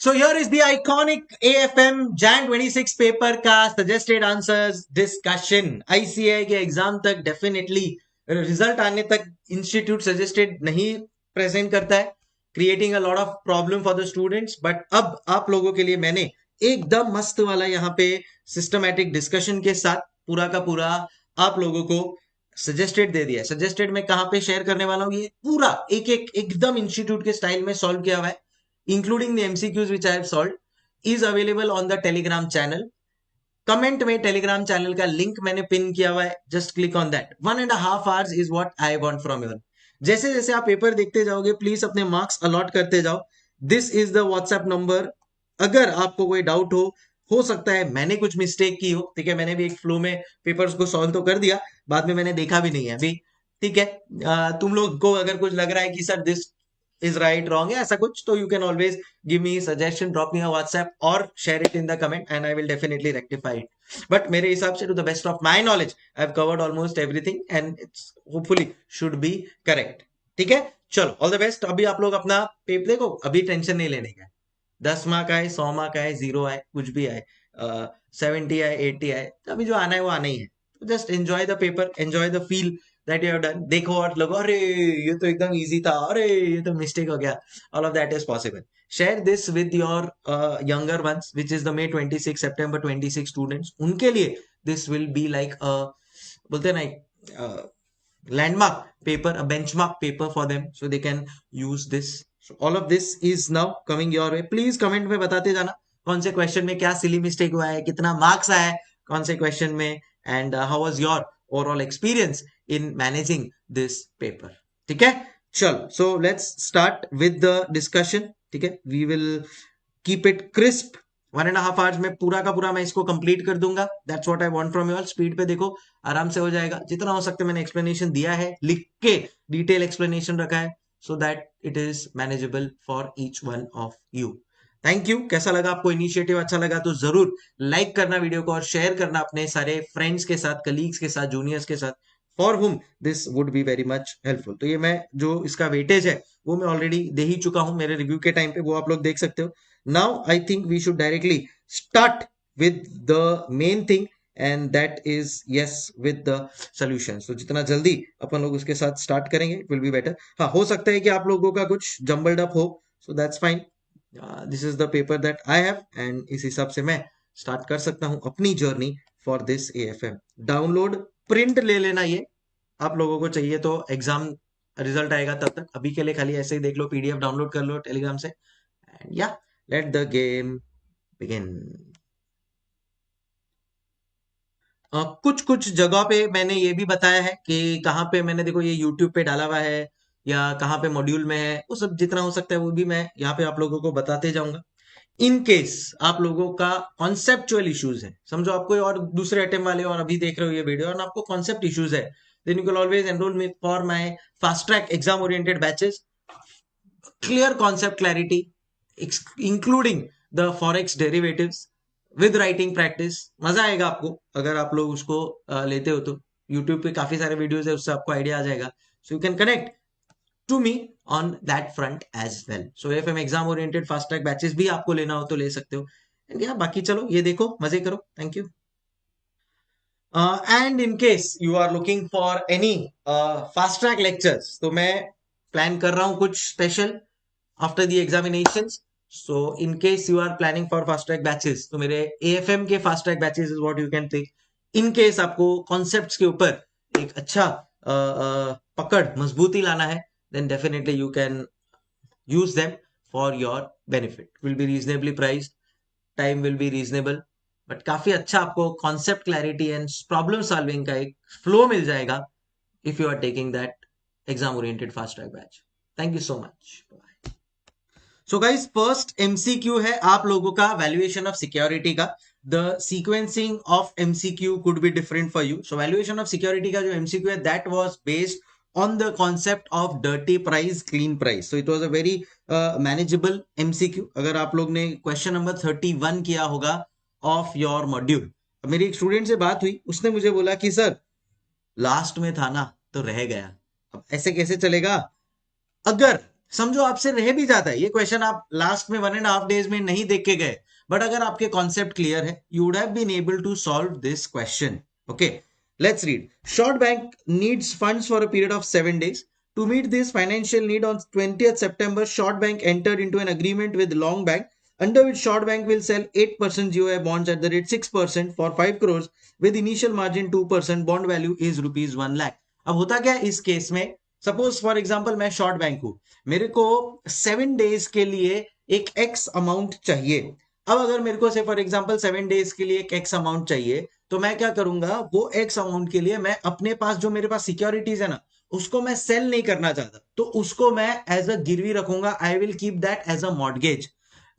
So here is the iconic AFM Jan 26 paper का suggested answers discussion. ICAI के exam तक definitely result आने तक इंस्टीट्यूट सजेस्टेड नहीं प्रेजेंट करता है, creating a lot of problem for the students. But अब आप लोगों के लिए मैंने एकदम मस्त वाला यहाँ पे सिस्टमैटिक डिस्कशन के साथ पूरा का पूरा आप लोगों को सजेस्टेड दे दिया है. सजेस्टेड में कहाँ पे शेयर करने वाला हूँ, ये पूरा एक एक एकदम इंस्टीट्यूट के स्टाइल में सॉल्व किया हुआ है, including the MCQs which I have solved, is available on the Telegram channel. Comment में टेलीग्राम चैनल का लिंक मैंने पिन किया हुआ है, just click on that. 1.5 hours is what I want from you. जैसे जैसे आप पेपर देखते जाओगे प्लीज अपने मार्क्स अलॉट करते जाओ. This is the WhatsApp number. अगर आपको कोई डाउट हो सकता है मैंने कुछ मिस्टेक की हो, ठीक है, मैंने भी एक फ्लो में पेपर्स को सॉल्व तो कर दिया, बाद में मैंने देखा भी नहीं है अभी, ठीक है. तुम लोग को अगर कुछ लग रहा है कि sir this is right wrong है ऐसा कुछ, तो you can always give me suggestion, drop me a WhatsApp or share it in the comment and I will definitely rectify it. But मेरे हिसाब से to the best of my knowledge I have covered almost everything and it's hopefully should be correct. ठीक है, चलो all the best. अभी आप लोग अपना पेपर देखो, अभी टेंशन नहीं लेने का. 10 मार्क आए, 100 मार्क आए, 0 आए, कुछ भी आए, 70 आए, 80 आए, अभी जो आना है वो आना ही है. Just enjoy the paper, enjoy the feel that you have done. देखो और लोगो, अरे ये तो एकदम इजी था, अरे ये तो मिस्टेक हो गया. All of that is possible. Share this with your younger ones, which is the May 26 September 26 students. उनके लिए this will be like a, बोलते हैं ना, landmark paper, a benchmark paper for them, so they can use this. So all of this is now coming your way. Please comment में बताते जाना कौन से क्वेश्चन में क्या सिली मिस्टेक हुआ है, कितना मार्क्स आया है कौन से क्वेश्चन में, and how was your overall experience in managing this paper. ठीक है, चलो. So let's start with the discussion. ठीक है, we will keep it crisp. 1.5 hours में पूरा का पूरा मैं इसको कंप्लीट कर दूंगा. That's what I want from you all. Speed पे देखो, आराम से हो जाएगा. जितना हो सकता है मैंने एक्सप्लेनेशन दिया है, लिख के डिटेल एक्सप्लेनेशन रखा है, so that it is manageable for each one of you. Thank you. कैसा लगा आपको इनिशिएटिव? अच्छा लगा तो जरूर लाइक करना वीडियो को और शेयर करना अपने सारे फ्रेंड्स के साथ, कलीग्स के साथ, जूनियर्स के साथ, फॉर हुम this would be very much helpful. तो ये मैं जो इसका वेटेज है वो मैं ऑलरेडी दे ही चुका हूं मेरे रिव्यू के टाइम पे, वो आप लोग देख सकते हो. Now I think we should directly start with the main thing and that is yes with the solution. तो जितना जल्दी अपन लोग उसके साथ स्टार्ट करेंगे इट विल बी बेटर. हाँ, हो सकता है कि आप लोगों का कुछ जम्बल्ड अप हो, so that's fine. This is the paper that I have and इस हिसाब से मैं स्टार्ट कर सकता हूं अपनी journey for this AFM. Download print ले लेना, ये आप लोगों को चाहिए तो एग्जाम रिजल्ट आएगा तब तक. अभी के लिए खाली ऐसे ही देख लो, पीडीएफ डाउनलोड कर लो टेलीग्राम से, एंड या लेट द गेम बिगिन. कुछ कुछ जगह पे मैंने ये भी बताया है कि कहाँ पे मैंने, देखो ये यूट्यूब पे डाला हुआ है या कहाँ पे मॉड्यूल में है, वो सब जितना हो सकता है वो भी मैं यहाँ पे आप लोगों को बताते जाऊंगा. इन केस आप लोगों का कॉन्सेप्चुअल इश्यूज है, समझो आप कोई और दूसरे अटेम्प्ट वाले और अभी देख रहे हो ये वीडियो और आपको कॉन्सेप्ट इश्यूज है, then you can always enrol me for my fast track exam oriented batches. Clear concept clarity including the forex derivatives with writing practice. मजा आएगा आपको अगर आप लोग उसको लेते हो तो. यूट्यूब पे काफी सारे वीडियोस है, उससे आपको आइडिया आ जाएगा. So you can connect to me on that front as well. So FM exam oriented fast track batches भी आपको लेना हो तो ले सकते हो. एंड या बाकी चलो ये देखो, मजे करो. Thank you. And in case you are looking for any fast track lectures, तो मैं प्लान कर रहा हूँ कुछ special after the examinations. So in case you are planning for fast track batches, तो मेरे एएफएम के fast track batches is what you can take. In case आपको कॉन्सेप्ट्स के ऊपर एक अच्छा पकड़, मजबूती लाना है, then definitely you can use them for your benefit. Will be reasonably priced, time will be reasonable, but काफी अच्छा आपको concept clarity and problem solving का एक flow मिल जाएगा if you are taking that exam oriented fast track batch. Thank you so much. So guys, first MCQ है आप लोगों का valuation of security का. The sequencing of MCQ could be different for you. So valuation of security का जो MCQ है that was based on the concept of dirty price, clean price. So it was a very manageable MCQ. अगर आप लोग ने question number 31 किया होगा of your module. मेरी एक स्टूडेंट से बात हुई, उसने मुझे बोला कि सर लास्ट में था ना तो रह गया, अब ऐसे कैसे चलेगा. अगर समझो आपसे रह भी जाता है ये क्वेश्चन, आप लास्ट में 1.5 days में नहीं देख के गए, बट अगर आपके कॉन्सेप्ट क्लियर है, you would have been able to solve this question. Okay, let's read. Short bank needs funds for a period of 7 days. To meet this financial need on 20th September, Short bank entered into an agreement with Long bank, under which Short bank will sell 8% GOI bonds at the rate 6% for 5 crores with initial margin 2%. Bond value is rupees 1 lakh. अब होता क्या इस case में, suppose for example मैं short bank हूं, मेरे को 7 days के लिए एक एक्स अमाउंट चाहिए. अब अगर मेरे को से फॉर एग्जांपल 7 डेज के लिए एक एक्स अमाउंट चाहिए, तो मैं क्या करूंगा, वो एक्स अमाउंट के लिए मैं अपने पास जो मेरे पास सिक्योरिटीज है ना, उसको मैं सेल नहीं करना चाहता, तो उसको मैं एज अ गिरवी रखूंगा. I will keep that as a mortgage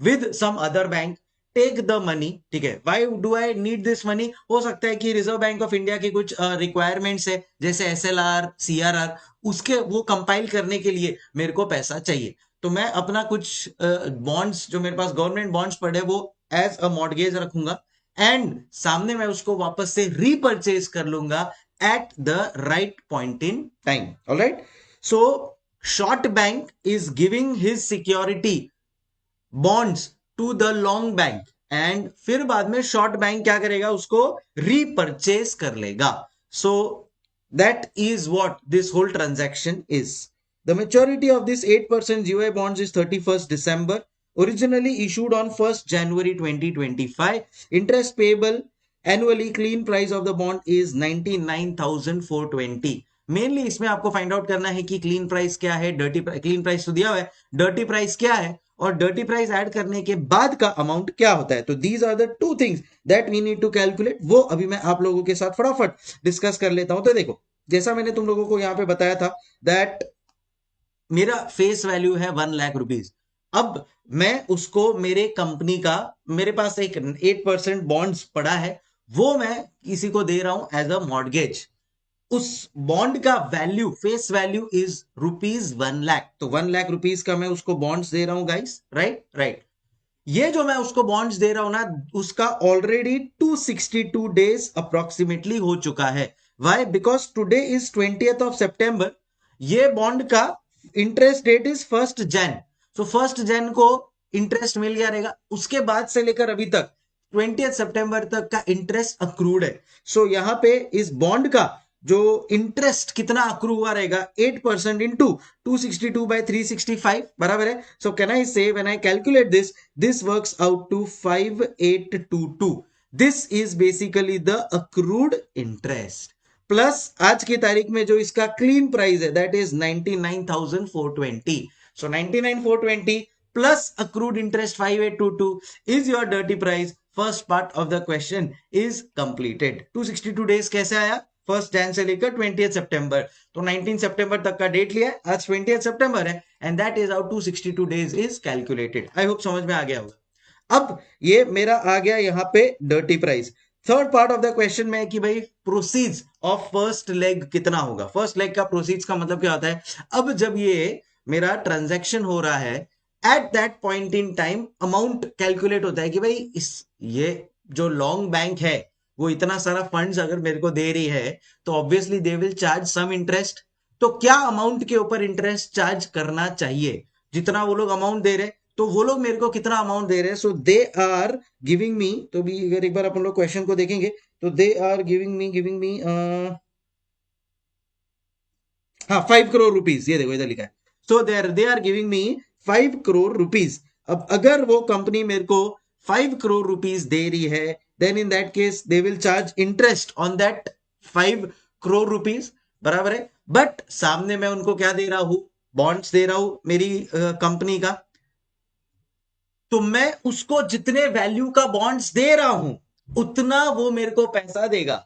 with some other bank, take the money. ठीक है, why do I need this money? हो सकता है कि रिजर्व बैंक ऑफ इंडिया की कुछ रिक्वायरमेंट्स है, जैसे एसएलआर, सीआरआर, उसके वो कंपाइल करने के लिए मेरे को पैसा चाहिए. तो मैं अपना कुछ बॉन्ड्स जो मेरे पास गवर्नमेंट बॉन्ड्स पड़े वो एज अ मॉर्गेज रखूंगा, एंड सामने मैं उसको वापस से रीपर्चेज कर लूंगा at the right point in time. Alright, so short bank is giving his security bonds to the long bank, and फिर बाद में शॉर्ट बैंक क्या करेगा, उसको रीपर्चेज कर लेगा. So that is what this whole transaction is. The maturity of this 8% GOI bonds is 31st December, originally issued on 1st January 2025. Interest payable annually. Clean price of the bond is 99,420. Mainly इसमें आपको find out करना है कि clean price क्या है, dirty clean price तो दिया हुआ है, डर्टी प्राइस क्या है, और डर्टी प्राइस ऐड करने के बाद का अमाउंट क्या होता है. तो these are the two things that we need to calculate. वो अभी मैं आप लोगों के साथ फटाफट डिस्कस कर लेता हूं. तो देखो, जैसा मैंने तुम लोगों को यहां पे बताया था दैट मेरा फेस वैल्यू है 1 लाख रुपीज. अब मैं उसको मेरे कंपनी का, मेरे पास एक 8% बॉन्ड्स पड़ा है, वो मैं किसी को दे रहा हूं एज अ मॉर्गेज. उस बॉन्ड का value, face value is rupees 1 lakh. तो 1 लाख रुपीज का मैं उसको बॉन्ड्स दे रहा हूं गाइस. राइट राइट, ये जो मैं उसको बॉन्ड्स दे रहा हूं ना, उसका ऑलरेडी 262 डेज अप्रोक्सीमेटली हो चुका है. Why? Because today is 20th of September. ये बॉन्ड का interest date is 1st Jan. सो 1st Jan को इंटरेस्ट मिल गया रहेगा, उसके बाद से लेकर अभी तक 20th September तक का इंटरेस्ट अक्रूड है. सो यहां पे इस बॉन्ड का जो इंटरेस्ट कितना अक्रू हुआ रहेगा, 8% इंटू 262/365 बराबर है. सो can I say when I calculate this, this works out to 5822. This is basically the accrued interest plus आज की तारीख में जो इसका क्लीन प्राइस है that is 99,420. So 99,420 plus accrued interest 5822 is your dirty price. First part of the question is completed. 262 days कैसे आया? 1st Jan से लेकर 20th September. तो 19 September तक का डेट लिया है, आज 20th September है, and that is how 262 days is calculated. I hope समझ में आ गया होगा. अब ये मेरा आ गया यहाँ पे dirty price. Third part of the question में कि भाई प्रोसीड्स ऑफ फर्स्ट लेग कितना होगा. फर्स्ट लेग का प्रोसीड्स का मतलब क्या होता है, अब जब ये मेरा ट्रांजैक्शन हो रहा है, at that point in time amount calculate होता है कि भाई इस ये जो लॉन्ग बैंक है वो इतना सारा फंड्स अगर मेरे को दे रही है, तो obviously they will charge some interest. तो क्या अमाउंट के ऊपर इंटरेस्ट चार्ज करना चाहिए, जितना वो लोग अमाउंट दे रहे, तो वो लोग मेरे को कितना अमाउंट दे रहे हैं. सो दे आर गिविंग मी, तो भी अगर एक बार अपन लोग क्वेश्चन को देखेंगे तो दे आर गिविंग मी हाँ 5 करोड़ रुपीज. ये देखो इधर लिखा है. So they are giving me 5 crore rupees. अब अगर वो कंपनी मेरे को 5 करोड़ रुपीज दे रही है, then in that case they will charge interest on that 5 crore rupees. बराबर है. बट सामने मैं उनको क्या दे रहा हूं, बॉन्ड्स दे रहा हूं मेरी कंपनी का. तो मैं उसको जितने वैल्यू का बॉन्ड्स दे रहा हूं उतना वो मेरे को पैसा देगा.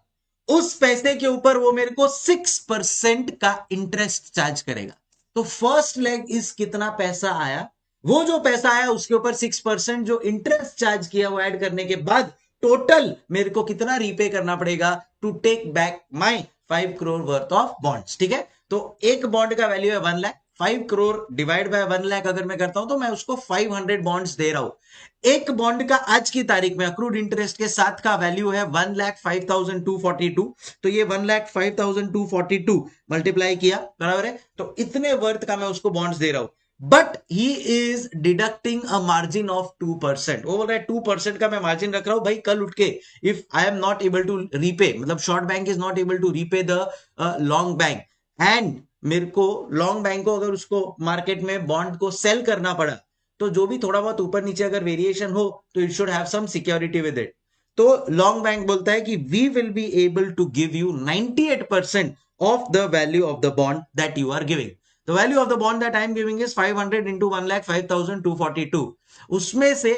उस पैसे के ऊपर वो मेरे को 6% का इंटरेस्ट चार्ज करेगा. तो फर्स्ट लेग इस कितना पैसा आया, वो जो पैसा आया उसके ऊपर 6% जो इंटरेस्ट चार्ज किया वो ऐड करने के बाद टोटल मेरे को कितना रीपे करना पड़ेगा to take back my 5 crore worth of bonds. ठीक है, तो एक बॉन्ड का वैल्यू है 1 लाख. 5 करोड़ डिवाइड बाय 1 लाख अगर मैं करता हूं तो मैं उसको 500 बॉन्ड्स दे रहा हूं. एक बॉन्ड का आज की तारीख में अक्रूड इंटरेस्ट के साथ का वैल्यू है 1,05,242. तो ये 1,05,242 मल्टीप्लाई किया, बराबर है. तो इतने वर्थ का मैं उसको बॉन्ड्स दे रहा हूं. But he is deducting a margin of 2%। वो बोल रहा है 2% का मैं मार्जिन रख रहा हूं भाई, कल उठ के if I am not able to repay, मतलब short bank is not able to repay the long bank, and मेरे को लॉन्ग बैंक को अगर उसको मार्केट में बॉन्ड को सेल करना पड़ा, तो जो भी थोड़ा बहुत ऊपर नीचे अगर वेरिएशन हो तो it should have some security with it. तो लॉन्ग बैंक बोलता है कि we will be able to give you 98% of the value of the bond that you are giving. The value of the bond that I am giving is 500 into 1,05,242। उसमें से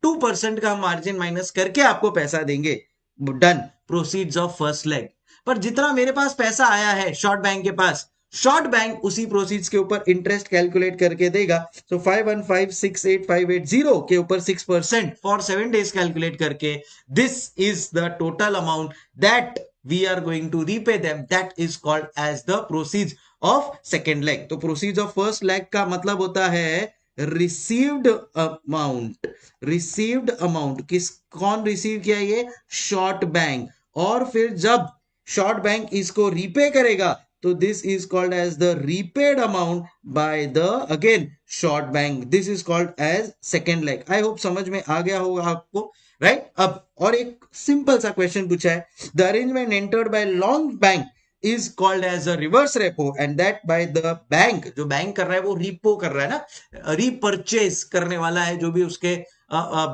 2% का margin minus करके आपको पैसा देंगे। Done, proceeds of first leg. पर जितना मेरे पास पैसा आया है शॉर्ट बैंक के पास, शॉर्ट बैंक उसी प्रोसीड्स के ऊपर इंटरेस्ट कैलकुलेट करके देगा। तो 515,68580 के ऊपर 6% फॉर 7 डेज कैलकुलेट करके, this is the total amount that we are going to repay them, that is called as the proceeds of second leg. तो प्रोसीड्स ऑफ फर्स्ट लेग का मतलब होता है रिसीव्ड अमाउंट। रिसीव्ड अमाउंट कौन receive किया? ये short bank. और फिर जब शॉर्ट बैंक इसको रीपे करेगा तो this is called as the repaid amount by the again short bank, this is called as second leg. I hope समझ में आ गया होगा आपको, राइट? अब और एक सिंपल सा क्वेश्चन पूछा है, the arrangement entered by long bank is called as a reverse repo and that by the bank। जो बैंक कर रहा है वो रिपो कर रहा है ना, रीपर्चेस करने वाला है जो भी उसके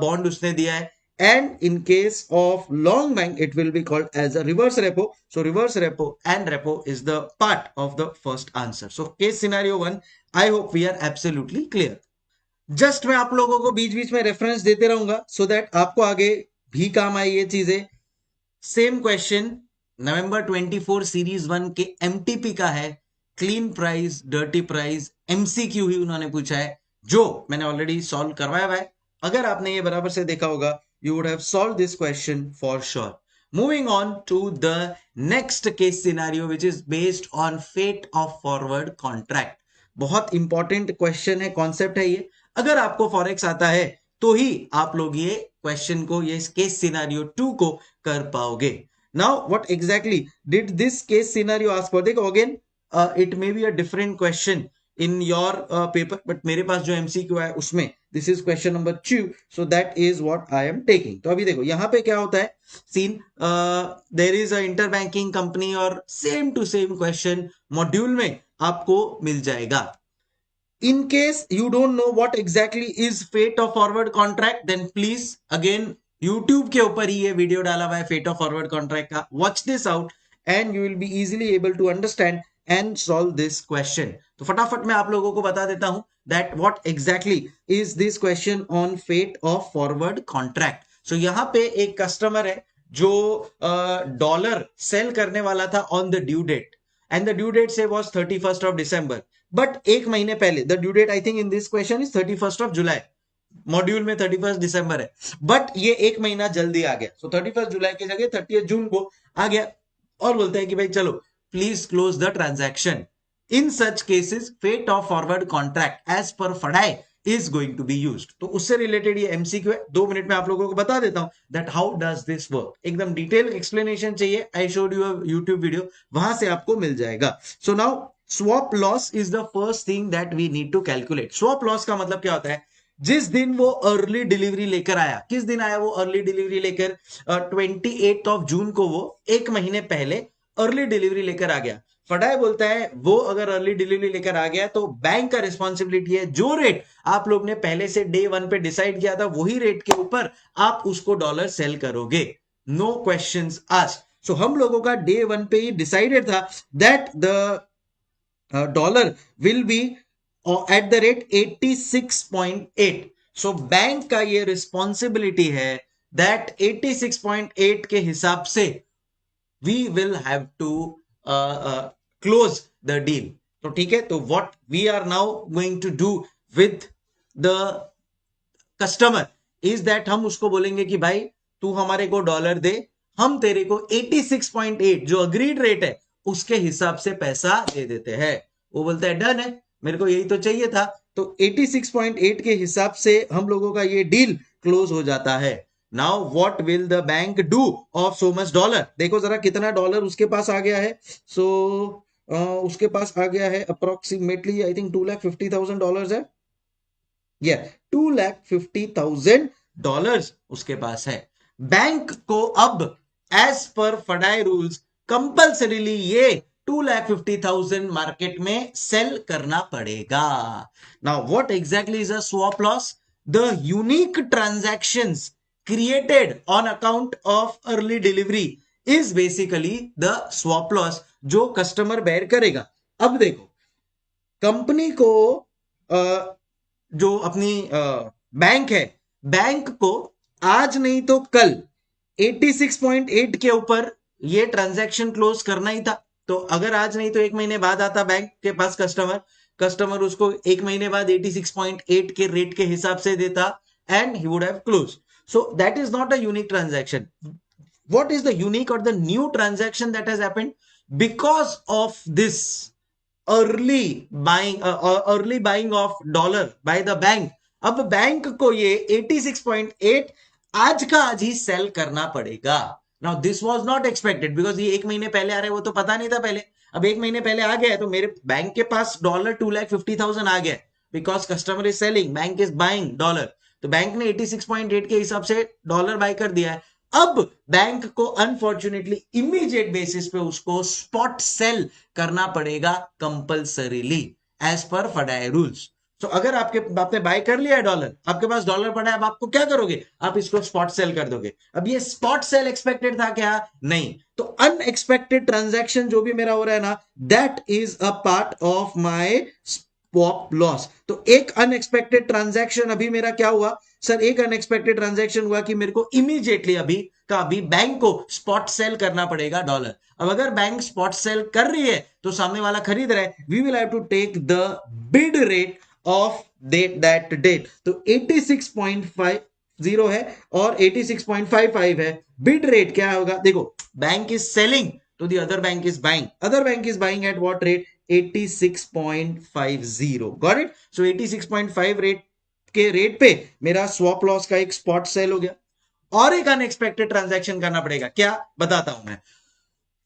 बॉन्ड उसने दिया है। and in case of long bank it will be called as a reverse repo। so reverse repo and repo is the part of the first answer। so case scenario 1, I hope we are absolutely clear। Just मैं आप लोगों को बीच बीच में reference देते रहूंगा so that आपको आगे भी काम आए ये चीजें। सेम क्वेश्चन नवंबर 24 सीरीज 1 के एमटीपी का है, clean price dirty price, MCQ ही उन्होंने पूछा है, जो मैंने ऑलरेडी सॉल्व करवाया हुआ है। अगर आपने ये बराबर से देखा होगा you would have solve this question for sure. Moving on to the next case scenario which is based on fate of forward contract. बहुत इंपॉर्टेंट क्वेश्चन है, कॉन्सेप्ट है ये। अगर आपको फॉरेक्स आता है तो ही आप लोग ये क्वेश्चन को, ये केस सिनेरियो 2 को कर पाओगे। Now, what exactly did this case scenario ask for? देखो again, it may be a different question in your paper, but मेरे पास जो MCQ है उसमें this is question number 2, so that is what I am taking। तो अभी देखो यहाँ पे क्या होता है scene, there is a interbanking company और same to same question module में आपको मिल जाएगा। In case you don't know what exactly is fate of forward contract, then please again YouTube के ऊपर ही ये वीडियो डाला हुआ है फेट ऑफ फॉरवर्ड कॉन्ट्रैक्ट का। Watch this out and you will be easily able to understand and solve this question. तो फटाफट मैं आप लोगों को बता देता हूं that what exactly is this question on fate of forward contract. So यहां पे एक कस्टमर है जो डॉलर सेल करने वाला था on the due date, and the due date से was 31st of December, but एक महीने पहले the due date I think in this question is 31st of July, module में 31st दिसंबर है, बट ये एक महीना जल्दी आ गया। सो 31st जुलाई की जगह 30th जून को आ गया और बोलते हैं कि भाई चलो please close the transaction. In such cases fate of forward contract as per FEDAI is going to be used. तो उससे रिलेटेड ये एमसीक्यू है, 2 मिनट में आप लोगों को बता देता हूं that how does this work. एकदम डिटेल एक्सप्लेनेशन चाहिए, I showed you a YouTube video, वहां से आपको मिल जाएगा। So now swap loss is the first thing that we need to calculate. Swap loss का मतलब क्या होता है? जिस दिन वो अर्ली डिलीवरी लेकर आया, किस दिन आया वो अर्ली डिलीवरी लेकर? 28 ऑफ जून को वो एक महीने पहले अर्ली डिलीवरी लेकर आ गया। फडाई बोलता है वो अगर अर्ली डिलीवरी लेकर आ गया तो बैंक का रिस्पॉन्सिबिलिटी है जो रेट आप लोग ने पहले से डे 1 पे डिसाइड किया था वही रेट के ऊपर आप उसको डॉलर सेल करोगे। No questions asked. सो हम लोगों का डे 1 पे ही डिसाइडेड था that the dollar will be at the rate 86.8। So bank का ये रिस्पॉन्सिबिलिटी है दैट 86.8 के हिसाब से we will have to close the deal. तो ठीक है, तो what we are now going to do with the customer is that हम उसको बोलेंगे कि भाई तू हमारे को डॉलर दे, हम तेरे को 86.8 जो अग्रीड रेट है उसके हिसाब से पैसा दे देते हैं। वो बोलता है डन है, मेरे को यही तो चाहिए था। तो 86.8 के हिसाब से हम लोगों का ये डील क्लोज हो जाता है। Now what will the bank do of so much dollar? देखो जरा कितना डॉलर उसके पास आ गया है। सो उसके पास आ गया है अप्रोक्सीमेटली आई थिंक $250,000 है। ये $250,000 उसके पास है। बैंक को अब as per FEDAI rules compulsorily ये 250,000 मार्केट में सेल करना पड़ेगा। Now what exactly is a swap loss? The unique transactions created on account of early delivery is basically the swap loss जो कस्टमर बेयर करेगा। अब देखो, कंपनी को जो अपनी बैंक है, बैंक को आज नहीं तो कल 86.8 के ऊपर ये ट्रांजैक्शन क्लोज करना ही था। तो अगर आज नहीं तो एक महीने बाद आता बैंक के पास कस्टमर उसको एक महीने बाद 86.8 के रेट के हिसाब से देता and he would have close. So that is not a unique transaction. what is the unique or the new transaction that has happened? Because of this early buying of dollar by the bank, अब bank को ये 86.8 आज का आज ही cell करना पड़ेगा। Now this was not expected because ये एक महीने पहले आ रहे वो तो पता नहीं था पहले। अब एक महीने पहले आ गया है तो मेरे बैंक के पास डॉलर 2,50,000 आ गया because customer is selling, bank is buying dollar. तो बैंक ने 86.8 के हिसाब से डॉलर बाय कर दिया है। अब बैंक को अनफॉर्चुनेटली इमीडिएट बेसिस पे उसको स्पॉट सेल करना पड़ेगा compulsorily as per FEDAI rules. तो अगर आपने बाय कर लिया है डॉलर, आपके पास डॉलर पड़ा है, अब आपको क्या करोगे? आप इसको स्पॉट सेल कर दोगे। अब ये स्पॉट सेल एक्सपेक्टेड था क्या? नहीं। तो अनएक्सपेक्टेड ट्रांजैक्शन जो भी मेरा हो रहा है ना, that is a part of my swap loss. तो एक अनएक्सपेक्टेड ट्रांजैक्शन अभी मेरा क्या हुआ सर? एक अनएक्सपेक्टेड ट्रांजैक्शन हुआ कि मेरे को इमीडिएटली अभी का अभी बैंक को स्पॉट सेल करना पड़ेगा डॉलर। अब अगर बैंक स्पॉट सेल कर रही है तो सामने वाला खरीद रहा है, we will have to take the bid rate of that date. तो 86.50 है और 86.55 है। बिड रेट क्या होगा? देखो, बैंक इज सेलिंग तो the other bank is buying, other bank is buying at what rate? 86.50। Got it? So 86.5 rate के rate पे मेरा स्वॉप लॉस का एक स्पॉट सेल हो गया। और एक अनएक्सपेक्टेड ट्रांजैक्शन करना पड़ेगा। क्या? बताता हूं मैं।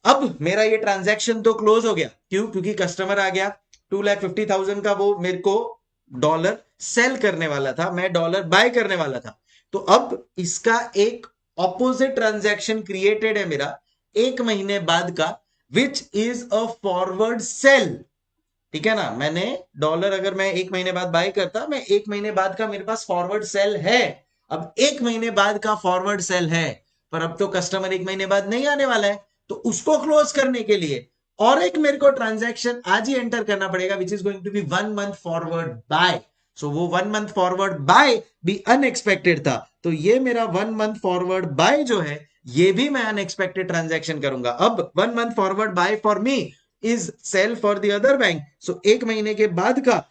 अब मेरा ये ट्रांजैक्शन तो क्लोज हो गया। क्यों? क्योंकि कस्टमर आ गया, 2,50,000 का वो मेरे को डॉलर सेल करने वाला था, मैं डॉलर बाय करने वाला था। तो अब इसका एक ऑपोजिट ट्रांजैक्शन क्रिएटेड है मेरा एक महीने बाद का, which is a forward sale. ठीक है ना? मैंने डॉलर अगर मैं एक महीने बाद बाय करता, मैं एक महीने बाद का मेरे पास फॉरवर्ड सेल है। अब एक महीने बाद का फॉरवर्ड सेल है, पर अब तो कस्टमर एक महीने बाद नहीं आने वाला है, तो उसको क्लोज करने के लिए और एक मेरे को ट्रांजैक्शन आज ही एंटर करना पड़ेगा, which is going to be 1 month forward buy. So वो 1 मंथ फॉरवर्ड बाय भी अनएक्सपेक्टेड था। तो ये मेरा 1 मंथ फॉरवर्ड बाय जो है, ये भी मैं अनएक्सपेक्टेड ट्रांजैक्शन करूंगा। अब 1 month forward bye for me is sell for the other bank. So एक महीने के बाद का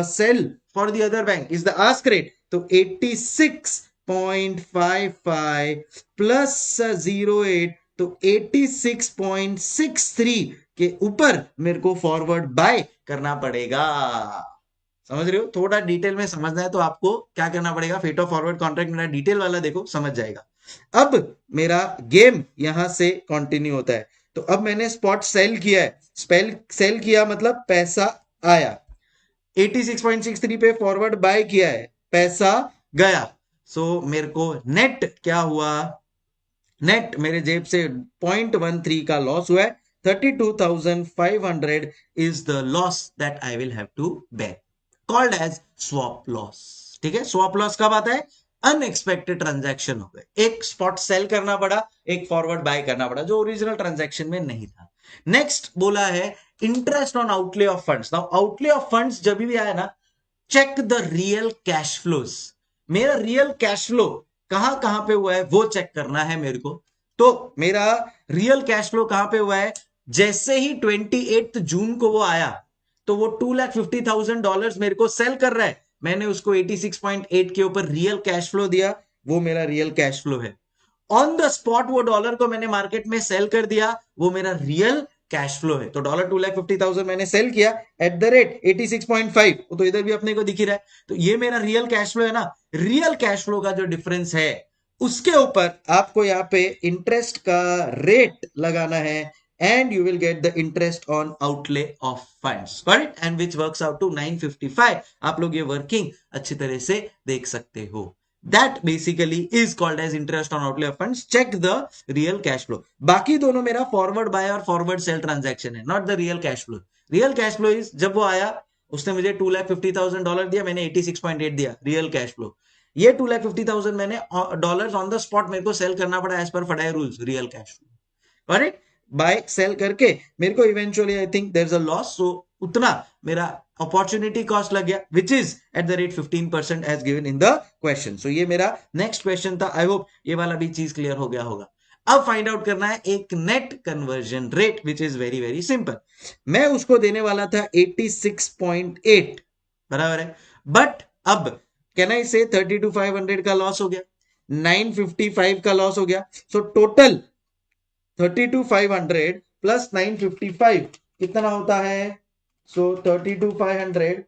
sell for the other bank is the ask rate. तो 86.55 plus 08 तो 86.63 के ऊपर मेरे को फॉरवर्ड बाय करना पड़ेगा। समझ रहे हो? थोड़ा डिटेल में समझना है तो आपको क्या करना पड़ेगा? फेट ऑफ फॉरवर्ड कॉन्ट्रैक्ट मेरा डिटेल वाला देखो, समझ जाएगा। अब मेरा गेम यहां से कंटिन्यू होता है। तो अब मैंने स्पॉट सेल किया है, सेल किया मतलब पैसा आया, 86.63 पे फॉरवर्ड बाय किया है, पैसा गया। सो मेरे को नेट क्या हुआ? नेट मेरे जेब से 0.13 का लॉस हुआ है। 32,500 is the loss that I will have to bear, called as swap loss. ठीक है? स्वॉप लॉस कब आता है? अनएक्सपेक्टेड ट्रांजैक्शन हो गए। एक स्पॉट सेल करना पड़ा, एक फॉरवर्ड बाय करना पड़ा, जो ओरिजिनल ट्रांजैक्शन में नहीं था। नेक्स्ट बोला है interest on outlay of funds. Now outlay of funds जब भी आया ना, check the real cash flows. मेरा रियल कैश फ्लो कहां कहां पे हुआ है वो चेक करना है मेरे को। तो मेरा रियल कैश फ्लो कहां पे हुआ है? जैसे ही 28 जून को वो आया तो वो $250,000 मेरे को सेल कर रहा है, मैंने उसको 86.8 के ऊपर रियल कैश फ्लो दिया, वो मेरा रियल कैश फ्लो है। ऑन द स्पॉट वो डॉलर को मैंने मार्केट में सेल कर दिया, वो मेरा रियल कैश फ्लो है। तो डॉलर 2,50,000 मैंने सेल किया एट द रेट 86.5, वो तो इधर भी अपने को दिख ही रहा है। तो ये मेरा रियल कैश फ्लो है ना। रियल कैश फ्लो का जो डिफरेंस है उसके ऊपर आपको यहाँ पे इंटरेस्ट का रेट लगाना है and you will get the interest on outlay of funds. Got it? And which works out to 955. आप लोग ये working अच्छी तरह से देख सकते हो. That basically is called as interest on outlay of funds. Check the real cash flow. बाकी दोनों मेरा forward buy और forward sell transaction है, not the real cash flow. Real cash flow is जब वो आया उसने मुझे $250,000 दिया, मैंने 86.8 दिया. Real cash flow. ये 250,000 मैंने डॉलर्स ऑन द स्पॉट मेरे को सेल करना पड़ा as per FEDAI rules. Real cash flow. Correct? Buy sell करके मेरे को eventually I think there is a loss, so उतना मेरा अपॉर्चुनिटी कॉस्ट लग गया, which is at the rate 15% as given in the question. So ये मेरा next question था. आई होप ये वाला भी चीज क्लियर हो गया होगा. अब फाइंड आउट करना है एक net conversion rate, which is very very simple. मैं उसको देने वाला था 86.8, बराबर है. बट अब कैन आई से 32,500 का लॉस हो गया, 955 का लॉस हो गया. सो टोटल 32,500 प्लस 955 कितना होता है? सो 32,500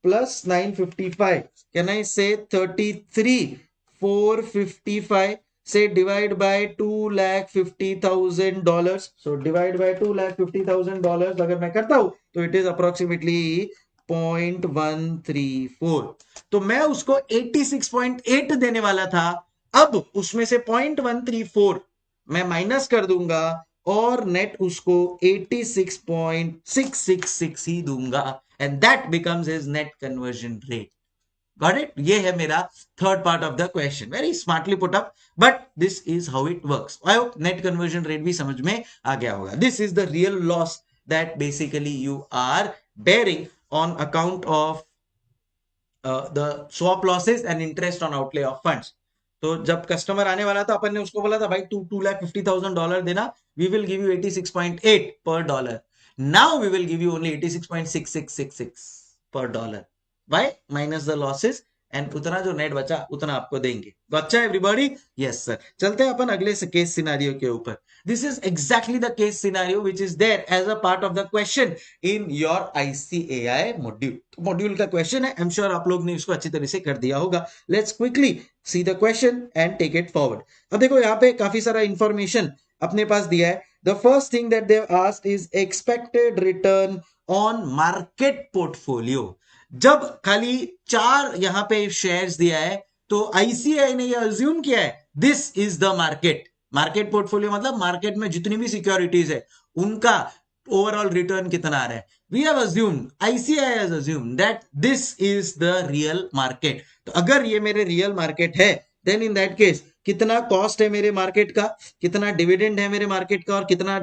प्लस 955, कैन आई से 33,455 से divide by $250,000. So divide by $250,000 अगर मैं करता हूं तो इट इज अप्रोक्सीमेटली 0.134. तो मैं उसको 86.8 देने वाला था. अब उसमें से 0.134 मैं माइनस कर दूंगा और नेट उसको 86.666 ही दूंगा, and that becomes his net conversion rate. Got it? ये है मेरा third part of the question. Very smartly put up, but this is how it works. I hope net conversion rate भी समझ में आ गया होगा. This is the real loss that basically you are bearing on account of the swap losses and interest on outlay of funds. तो जब customer आने वाला था अपन ने उसको बोला था भाई तू $250,000 देना, we will give you 86.8 per dollar. Now we will give you only 86.6666 per dollar. Why? Minus the losses, and उतना जो नेट बचा उतना आपको देंगे. अच्छा एवरीबॉडी? Yes sir. चलते हैं अपन अगले केस सिनारियो के ऊपर. This is exactly the case scenario which is there as a part of the question in your ICAI module. Module का क्वेश्चन है, आई एम श्योर आप लोग ने इसको अच्छी तरह से कर दिया होगा. Let's quickly see the question and take it forward. अब देखो यहाँ पे काफी सारा इंफॉर्मेशन अपने पास दिया है. The first thing that they have asked is expected return on market portfolio. जब खाली 4 यहां पे शेयर्स दिया है तो ICAI ने ये अज्यूम किया है this is the market. Market portfolio मतलब मार्केट में जितनी भी सिक्योरिटीज है उनका ओवरऑल रिटर्न कितना आ रहा है. We have assumed, ICAI has assumed that this is the real market. तो अगर ये मेरे रियल मार्केट है देन इन दैट केस कितना कॉस्ट है मेरे मार्केट का, कितना डिविडेंड है मेरे मार्केट का और कितना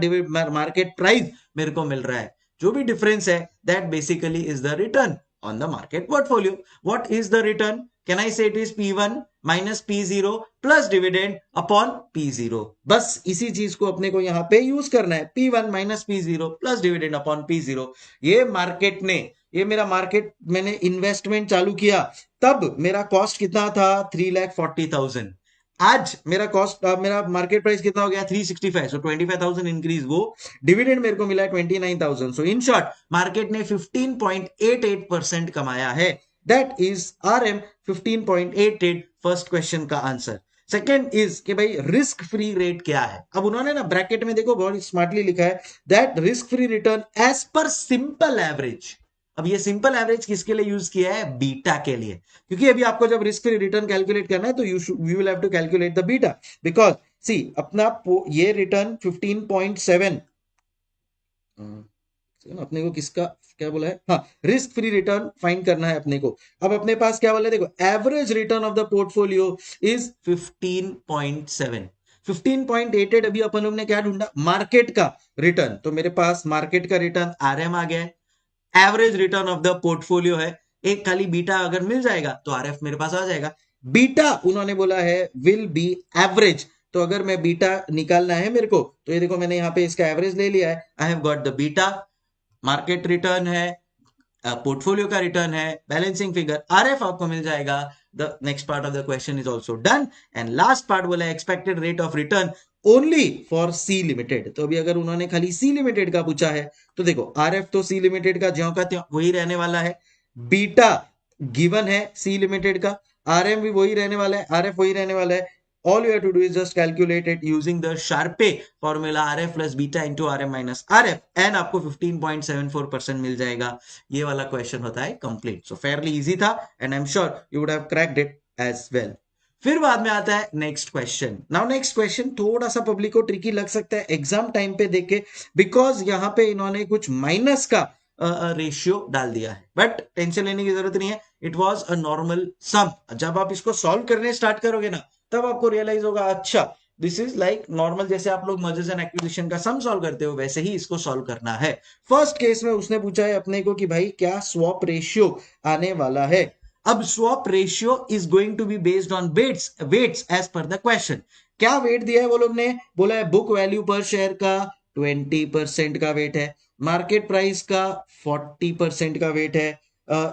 मार्केट प्राइस मेरे को मिल रहा है. जो भी डिफरेंस है that basically is the return on the market portfolio. What is the return? Can I say it is P1 minus P0 plus dividend upon P0? बस इसी चीज को अपने को यहाँ पे यूज करना है. P1 minus P0 plus dividend upon P0. ये मार्केट ने, ये मेरा मार्केट मैंने इन्वेस्टमेंट चालू किया तब मेरा कॉस्ट कितना था 3,40,000. आज मेरा कॉस्ट, मेरा मार्केट प्राइस कितना हो गया 365. सो 25,000 इंक्रीज. वो डिविडेंड मेरे को मिला है 29,000. सो इन शॉर्ट मार्केट ने 15.88% कमाया है. That is RM 15.88. First question का आंसर. सेकेंड इज कि भाई रिस्क फ्री रेट क्या है. अब उन्होंने ना ब्रैकेट में देखो बहुत स्मार्टली लिखा है that risk free return as per simple average. अब ये सिंपल एवरेज किसके लिए यूज किया है? बीटा के लिए. क्योंकि अभी आपको जब रिस्क फ्री रिटर्न कैलकुलेट करना है तो you will have to calculate the beta, because see अपना ये रिटर्न 15.7 अपने को किसका क्या बोला है, हाँ रिस्क फ्री रिटर्न फाइंड करना है अपने को. अब अपने पास क्या बोला है देखो, average return of the portfolio is 15.7. 15.88 अभी अपन लोग ने क्या ढूंढा? मार्केट का रिटर्न. तो मेरे पास मार्केट का रिटर्न RM आ गया है, average return of the portfolio है. एक खाली बीटा अगर मिल जाएगा तो RF मेरे पास आ जाएगा. बीटा उन्होंने बोला है विल बी एवरेज. तो अगर मैं बीटा निकालना है मेरे को तो ये देखो मैंने यहाँ पे इसका एवरेज ले लिया है. I have got the beta. Market return है, पोर्टफोलियो का रिटर्न है, बैलेंसिंग फिगर RF आपको मिल जाएगा. The next part of the question is also done. And last part बोला है expected rate of return only for C limited. तो अभी अगर उन्होंने खाली C लिमिटेड का पूछा है तो देखो RF तो C लिमिटेड का ज्यों का त्यों वही रहने वाला है. बीटा गिवन है C लिमिटेड का, RM भी वही रहने वाला है, RF वही रहने वाला है. all you have to do is just calculate it using the Sharpe formula RF plus beta into RM minus RF and आपको 15.74% मिल जाएगा. ये वाला क्वेश्चन होता है कंप्लीट. सो फेयरली इजी था and I am sure you would have cracked it as well. फिर बाद में आता है next question. Now next question थोड़ा सा पब्लिक को ट्रिकी लग सकता है एग्जाम टाइम पे देख के, बिकॉज यहां पे इन्होंने कुछ माइनस का रेशियो डाल दिया है, बट टेंशन लेने की जरूरत नहीं है. इट वाज अ नॉर्मल सम. जब आप इसको सॉल्व करने स्टार्ट करोगे ना, तब आपको रियलाइज होगा अच्छा दिस इज लाइक नॉर्मल, जैसे आप लोग मर्जर्स एंड एक्विजिशन का सम सॉल्व करते हो वैसे ही इसको सॉल्व करना है. फर्स्ट केस में उसने पूछा है अपने को कि भाई क्या स्वैप रेशियो आने वाला है. अब swap ratio is going to be based on weights as per the question. क्या वेट दिया है वो लोग ने? बोला है बुक वैल्यू पर शेयर का 20% का वेट है, मार्केट प्राइस का 40% का वेट है,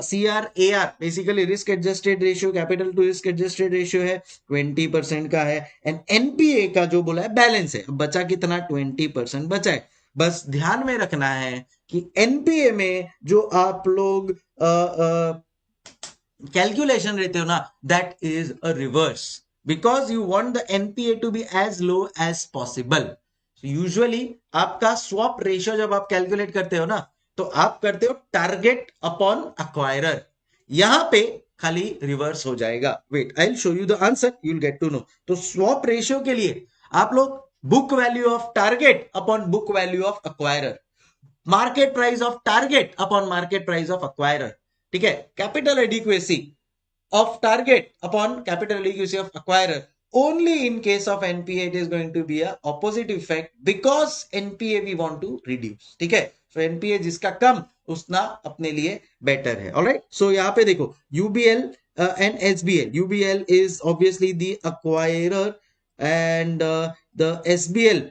CRAR basically risk adjusted ratio, capital to risk adjusted ratio है 20% का है, एंड NPA का जो बोला है बैलेंस है. बचा कितना? 20% बचा है. बस ध्यान में रखना है कि NPA में जो आप लोग कैलकुलेशन रहते हो ना, that is a reverse, because you want the NPA to be as low as possible. Usually आपका स्वैप रेशियो जब आप कैलकुलेट करते हो ना, तो आप करते हो टारगेट अपॉन अक्वायरर. यहां पे खाली रिवर्स हो जाएगा. Wait, I will show you the answer, you will get to know. तो स्वैप रेशियो के लिए आप लोग book value of target upon book value of acquirer, market price of target upon market price of acquirer, ठीक है, capital adequacy of target upon capital adequacy of acquirer. Only in case of NPA it is going to be a opposite effect because NPA we want to reduce. ठीक है, so NPA जिसका कम उतना अपने लिए better है. Alright, सो यहाँ पे देखो UBL and SBL. UBL is obviously the acquirer and the SBL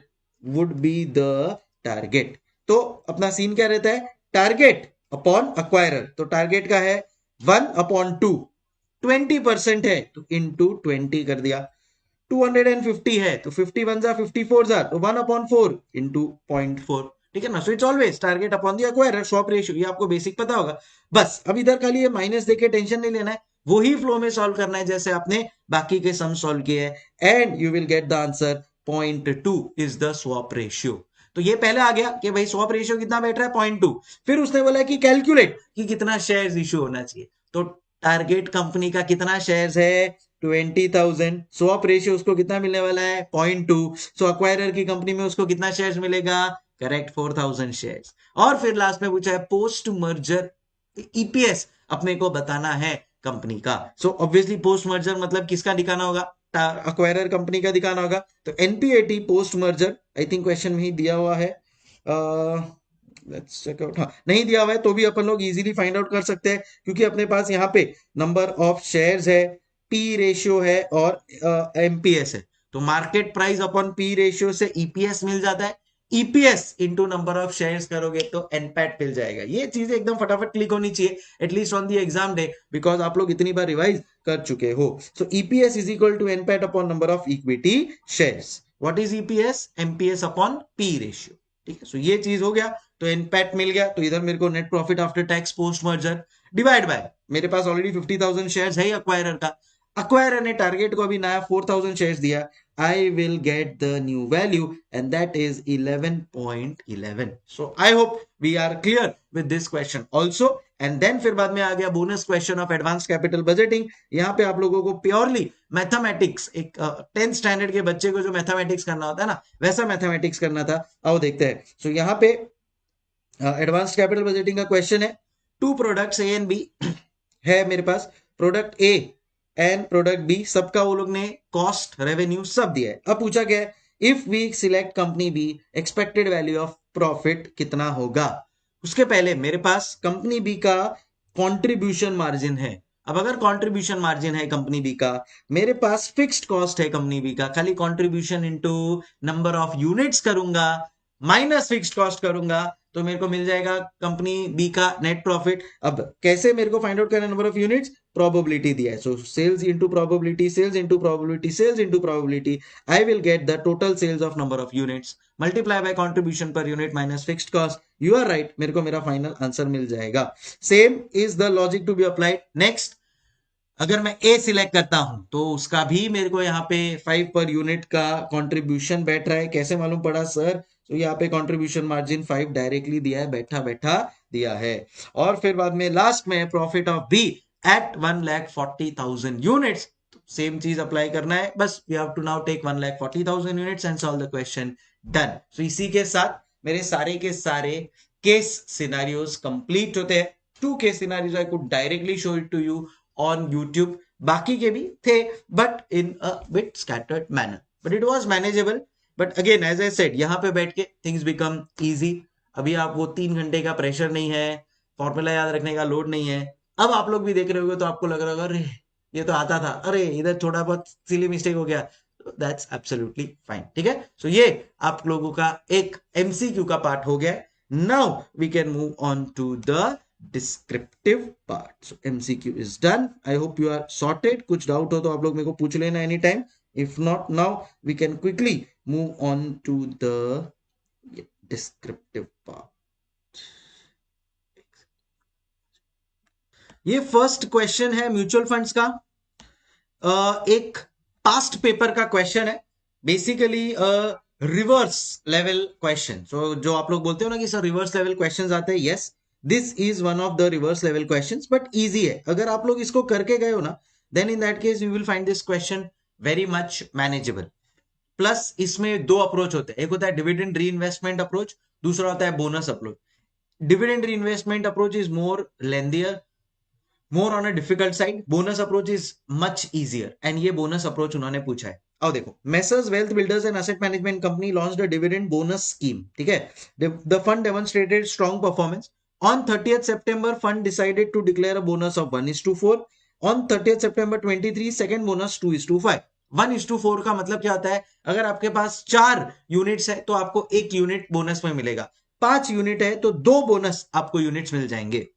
would be the target. तो अपना सीन क्या रहता है? Target upon acquirer. तो टारगेट का है 1/2, 20% है तो इंटू 20 कर दिया. 250 है तो 50 1 जा 54 जा तो 1/4 इंटू 0.4. ठीक है ना. So it's always target upon the acquirer swap ratio. ये आपको बेसिक पता होगा. बस अब इधर खाली ये माइनस देके टेंशन नहीं लेना है, वही फ्लो में सॉल्व करना है जैसे आपने बाकी के सम सॉल्व किए हैं, and you will get the answer 0.2 is the swap ratio. तो ये पहले आ गया कि भाई स्वैप रेशियो कितना बैठ रहा है 0.2. फिर उसने बोला कि कैलकुलेट कि कितना शेयर्स इश्यू होना चाहिए. तो टारगेट कंपनी का कितना शेयर्स है? 20,000. स्वैप रेशियो उसको कितना मिलने वाला है? 0.2. सो अक्वायरर की कंपनी में उसको कितना शेयर्स मिलेगा? Correct, 4,000 shares. और फिर लास्ट में पूछा है पोस्ट मर्जर EPS अपने को बताना है कंपनी का. सो ऑब्वियसली पोस्ट मर्जर मतलब किसका दिखाना होगा? अक्वायरर कंपनी का दिखाना होगा. तो NPAT post merger, I think question में ही दिया हुआ है. Let's check out. हाँ, नहीं दिया हुआ है तो भी अपन लोग इजीली फाइंड आउट कर सकते हैं, क्योंकि अपने पास यहाँ पे नंबर ऑफ शेयर्स है, P रेशियो है और MPS है. तो market price upon P ratio से EPS मिल जाता है. EPS into number of shares करोगे तो NPAT मिल जाएगा. ये चीजें एकदम फटाफट क्लिक होनी चाहिए at least on the exam day, because आप लोग इतनी बार रिवाइज कर चुके हो. So EPS is equal to NPAT upon number of equity shares. What is EPS? MPS upon P ratio. ठीक है, सो ये चीज हो गया. तो NPAT मिल गया. तो इधर मेरे को net profit after tax post merger divide by, मेरे पास ऑलरेडी 50,000 शेयर्स है अक्वायरर का. अक्वायरर ने टारगेट को अभी नया 4,000 शेयर्स दिया. I will get the new value and that is 11.11. So I hope we are clear with this question also. And then फिर बाद में आ गया bonus question of advance capital budgeting. यहाँ पे आप लोगों को प्योरली मैथमेटिक्स, एक 10th स्टैंडर्ड के बच्चे को जो मैथमेटिक्स करना होता है ना, वैसा मैथमेटिक्स करना था. आओ देखते हैं. सो यहाँ पे एडवांस कैपिटल बजटिंग का क्वेश्चन है. 2 प्रोडक्ट्स A and B है मेरे पास. Product A and product B, सबका वो लोग ने कॉस्ट, रेवेन्यू सब दिया है. अब पूछा गया है if we select company B, expected value of profit कितना होगा. उसके पहले मेरे पास कंपनी बी का कंट्रीब्यूशन मार्जिन है. अब अगर कंट्रीब्यूशन मार्जिन है कंपनी बी का, मेरे पास फिक्स्ड कॉस्ट है कंपनी बी का, खाली contribution into number of units करूंगा माइनस फिक्स्ड कॉस्ट करूंगा तो मेरे को मिल जाएगा कंपनी बी का नेट प्रॉफिट. अब कैसे मेरे को फाइंड आउट करना नंबर ऑफ यूनिट्स? प्रोबेबिलिटी दिया है. So sales into probability, sales into probability, sales into probability. I will get the total sales of number of units multiply by contribution per unit minus fixed cost. You are right, मेरे को मेरा final answer मिल जाएगा. Same is the logic to be applied. Next, अगर मैं ए select करता हूं तो उसका भी मेरे को यहाँ पे 5 पर यूनिट का कंट्रीब्यूशन बैठ रहा है। कैसे मालूम पड़ा सर? तो यहाँ पे कंट्रीब्यूशन मार्जिन 5 डायरेक्टली दिया है, बैठा बैठा दिया है। और फिर बाद में लास्ट में profit of B at 1,40,000 units. Same चीज अप्लाई करना है, बस we have to now take 1,40,000 units and solve the question. Done. So इसी के साथ मेरे सारे के सारे केस सिनारियोज कंप्लीट होते हैं। 2 case scenarios I could directly show it to you on YouTube. बाकी के भी थे but in a bit scattered manner, but it was manageable. But again as I said, यहाँ पे बैठ के things become easy. अभी आप वो 3 घंटे का प्रेशर नहीं है, फॉर्मूला याद रखने का लोड नहीं है। अब आप लोग भी देख रहे होगे तो आपको लग रहा होगा अरे ये तो आता था, अरे इधर थोड़ा बहुत सिली मिस्टेक हो गया। दैट्स एब्सोल्युटली फाइन, ठीक है। सो ये आप लोगों का एक एमसीक्यू का पार्ट हो गया। Now we can move on to the descriptive part. So MCQ is done. I hope you are sorted. कुछ डाउट हो तो आप लोग मेरे को पूछ लेना any time. If not now, we can quickly move on to the descriptive part. ये फर्स्ट क्वेश्चन है म्यूचुअल फंड्स का। एक पास्ट पेपर का क्वेश्चन है, बेसिकली रिवर्स लेवल क्वेश्चन। सो जो आप लोग बोलते हो ना कि सर रिवर्स लेवल क्वेश्चंस आते हैं, yes this is one of the reverse level questions, but easy है। अगर आप लोग इसको करके गए हो ना, then in that case you will find this question very much manageable. Plus इसमें 2 अप्रोच होते हैं, एक होता है डिविडेंड री इन्वेस्टमेंट अप्रोच, दूसरा होता है bonus approach. Dividend reinvestment approach is more lengthier, more on a difficult side. Bonus approach is much easier, and ये बोनस अप्रोच उन्होंने पूछा है। अब देखो, messrs wealth builders and asset management company launched a dividend bonus scheme, ठीक है। The fund demonstrated strong performance. On 30th September, fund decided to declare a bonus of 1:4. On 30th September 23, second bonus 2:5. 1:4 का मतलब क्या होता है? अगर आपके पास 4 units है तो आपको 1 यूनिट बोनस में मिलेगा। 5 यूनिट है तो 2 बोनस आपको यूनिट्स मिल जाएंगे।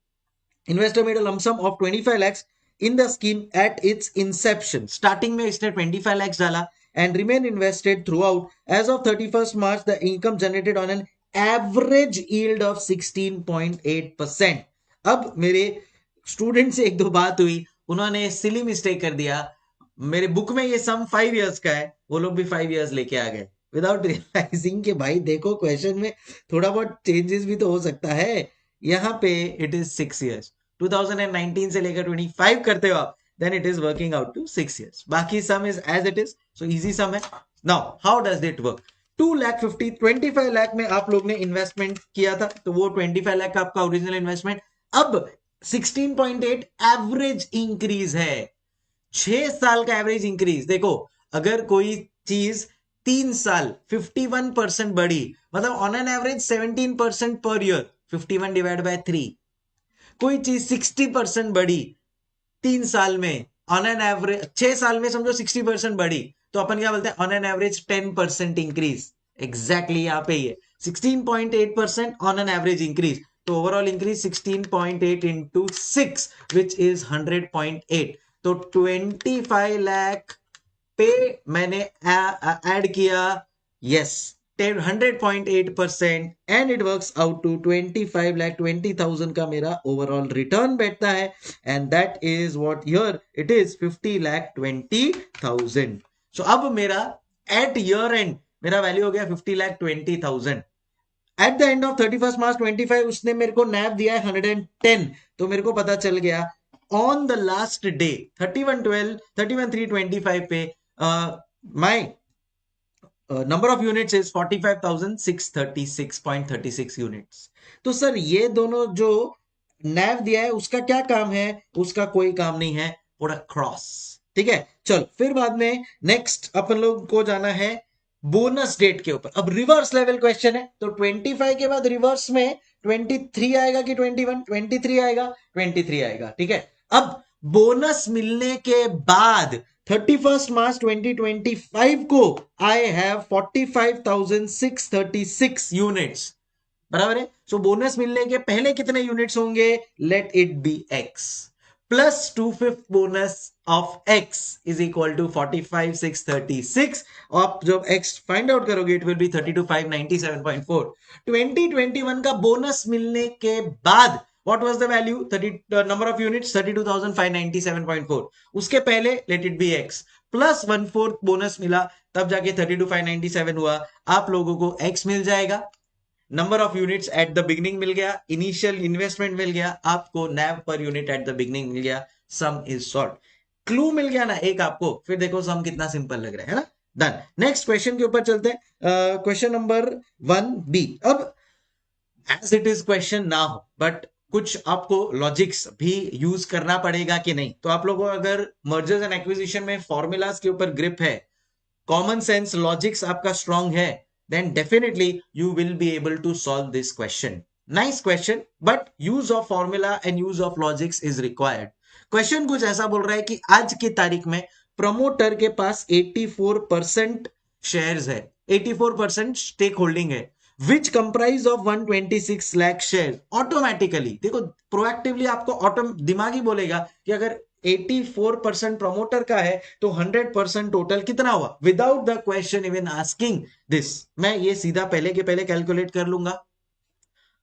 Investor made a lump sum of 25 lakhs in the scheme at its inception. Starting में इसने 25 lakhs डाला and remain invested throughout. As of 31st March, the income generated on an average yield of 16.8%. अब मेरे student से एक दो बात हुई, उन्होंने सिली मिस्टेक कर दिया। मेरे बुक में ये सम 5 इयर्स का है, वो लोग भी 5 इयर्स लेके आ गए विदाउट रियलाइजिंग कि भाई देखो क्वेश्चन में थोड़ा बहुत चेंजेस भी तो हो सकता है। यहाँ पे इट इज 6 इयर्स, 2019 से लेकर 25 करते हो आप, then it is working out to 6 years. बाकी sum is as it is, so easy sum है। Now how does it work? 25 lakh में आप लोग ने इन्वेस्टमेंट किया था, तो वो 25 लाख का आपका ओरिजिनल इन्वेस्टमेंट अब 16.8 एवरेज इंक्रीज है। 6 साल का एवरेज इंक्रीज। देखो, अगर कोई चीज 3 साल 51% बढ़ी, मतलब on an average 17% per year, 51 divide by 3। कोई चीज 60% बढ़ी 3 साल में, ऑन एन एवरेज 6 साल में समझो 60% बढ़ी, तो अपन क्या बोलते हैं? On an average 10% increase. Exactly यहाँ पे ही है 16.8% ऑन एन एवरेज इंक्रीज। तो overall increase 16.8 into 6 which is 100.8। तो 25 लाख पे मैंने ऐड किया, yes 100.8%, and it works out to 25,20,000 का मेरा ओवरऑल रिटर्न बैठता है, and that is what here it is 50,20,000। So अब मेरा एट ईयर एंड मेरा वैल्यू हो गया 50,20,000। At the end of 31st March 25 उसने मेरे को नैव दिया है 110, तो मेरे को पता चल गया ऑन द लास्ट डे 31/3/25 पे my number of units is 45,636.36 units. तो सर ये दोनों जो नैव दिया है उसका क्या काम है? उसका कोई काम नहीं है, पूरा क्रॉस, ठीक है। चल फिर बाद में नेक्स्ट अपन लोग को जाना है बोनस डेट के ऊपर। अब रिवर्स लेवल क्वेश्चन है, तो 25 के बाद रिवर्स में 23 आएगा कि 21? 23 आएगा, 23 आएगा, ठीक है। अब बोनस मिलने के बाद 31st March 2025 को आई हैव 45,636 यूनिट्स, बराबर है। सो बोनस मिलने के पहले कितने यूनिट्स होंगे? Let it be x plus 2/5 bonus of x is equal to 45,636। आप जब x फाइंड आउट करोगे इट विल बी 32,597.4। 2021 का बोनस मिलने के बाद what was the value 30 number of units 32,597.4 उसके पहले let it be x plus 1/4 bonus मिला तब जाके 32,597 हुआ आप लोगों को एक्स मिल जाएगा number of units at the beginning मिल गया इनिशियल इन्वेस्टमेंट मिल गया आपको NAV per unit at the beginning मिल गया सम इज सॉल्व क्लू मिल गया ना एक आपको फिर देखो सम कितना सिंपल लग रहा है ना डन नेक्स्ट क्वेश्चन के ऊपर चलते हैं क्वेश्चन नंबर 1B अब एज इट इज क्वेश्चन ना हो बट कुछ आपको लॉजिक्स भी यूज करना पड़ेगा कि नहीं तो आप लोगों को अगर मर्जर्स एंड एक्विजिशन में फॉर्मूलाज के ऊपर ग्रिप है कॉमन सेंस लॉजिक्स आपका स्ट्रांग है then definitely you will be able to solve this question nice question but use of formula and use of logics is required question कुछ ऐसा बोल रहा है कि आज की तारीख में प्रमोटर के पास 84% शेयर्स है 84% स्टेक होल्डिंग है which comprise of 126 lakh share automatically देखो प्रोएक्टिवली आपको ऑटो दिमाग ही बोलेगा कि अगर 84% प्रमोटर का है तो 100% टोटल कितना हुआ without the question even asking this मैं ये सीधा पहले के पहले कैलकुलेट कर लूंगा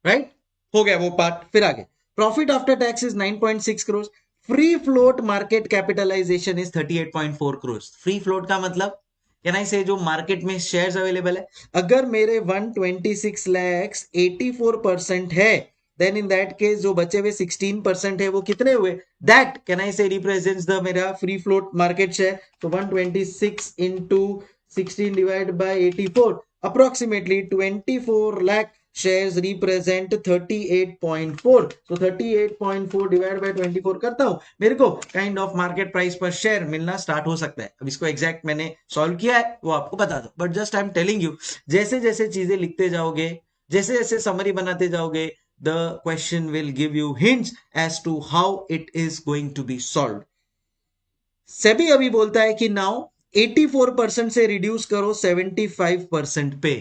राइट हो गया वो पार्ट फिर आगे profit after tax is 9.6 crore free float market capitalisation is 38.4 crore free float का मतलब कैन आई से जो मार्केट में शेयर्स अवेलेबल है अगर मेरे 126 लैक्स 84% है देन इन दैट केस जो बचे हुए 16% है वो कितने हुए दैट कैन आई से रिप्रेजेंट्स द मेरा फ्री फ्लोट मार्केट शेयर तो 126 into 16 divided by 84 approximately 24 lakh shares represent 38.4 so 38.4 divided by 24 करता हूं मेरे को काइंड ऑफ मार्केट प्राइस पर शेयर मिलना स्टार्ट हो सकता है अब इसको एग्जैक्ट मैंने सॉल्व किया है वो आपको बता दो but just I am telling you जैसे जैसे चीजें लिखते जाओगे जैसे जैसे समरी बनाते जाओगे the question will give you hints as to how it is going to be solved SEBI अभी बोलता है कि नाउ 84% से रिड्यूस करो 75% पे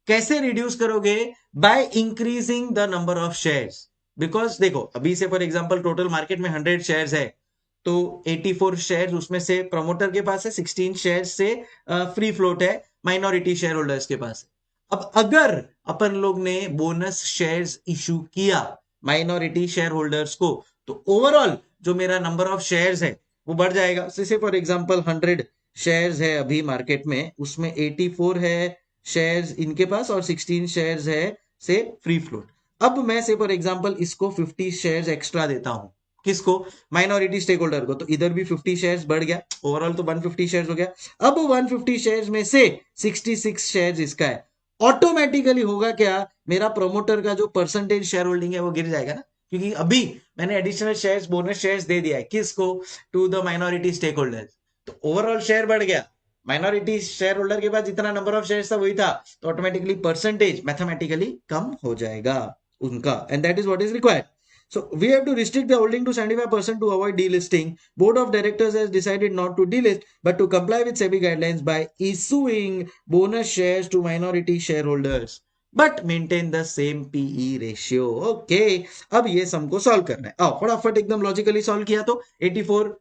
कैसे रिड्यूस करोगे by increasing the number of shares because देखो अभी से फॉर एग्जांपल टोटल मार्केट में 100 शेयर्स है तो 84 शेयर्स उसमें से प्रमोटर के पास है 16 शेयर्स से फ्री फ्लोट है माइनॉरिटी शेयर होल्डर्स के पास है अब अगर अपन लोग ने बोनस शेयर्स इशू किया माइनॉरिटी शेयर होल्डर्स को तो ओवरऑल जो मेरा नंबर ऑफ शेयर्स है वो बढ़ जाएगा जैसे फॉर एग्जांपल 100 शेयर्स है अभी मार्केट में उसमें 84 है शेयर्स इनके पास और 16 शेयर्स है से फ्री फ्लोट अब मैं से फॉर एग्जांपल इसको 50 शेयर्स एक्स्ट्रा देता हूं किसको माइनॉरिटी स्टेक होल्डर को तो इधर भी 50 शेयर्स बढ़ गया ओवरऑल तो 150 शेयर्स हो गया अब 150 शेयर्स में से 66 शेयर्स इसका है ऑटोमेटिकली होगा क्या मेरा प्रोमोटर का जो परसेंटेज शेयर होल्डिंग है वो गिर जाएगा ना क्योंकि अभी मैंने एडिशनल शेयर्स बोनस शेयर्स दे दिया है किसको to the minority stake holders तो ओवरऑल शेयर बढ़ गया माइनॉरिटी शेयर होल्डर के पास जितना नंबर ऑफ शेयर्स था वही था तो ऑटोमेटिकली परसेंटेज मैथमेटिकली कम हो जाएगा उनका and that is what is required So we have to restrict the holding to 75% to avoid delisting. Board of Directors has decided not to delist but to comply with SEBI guidelines by issuing bonus shares to minority shareholders. But maintain the same PE ratio. Okay. अब ये सम को solve करना है आओ फटाफट एकदम logically solve किया तो 84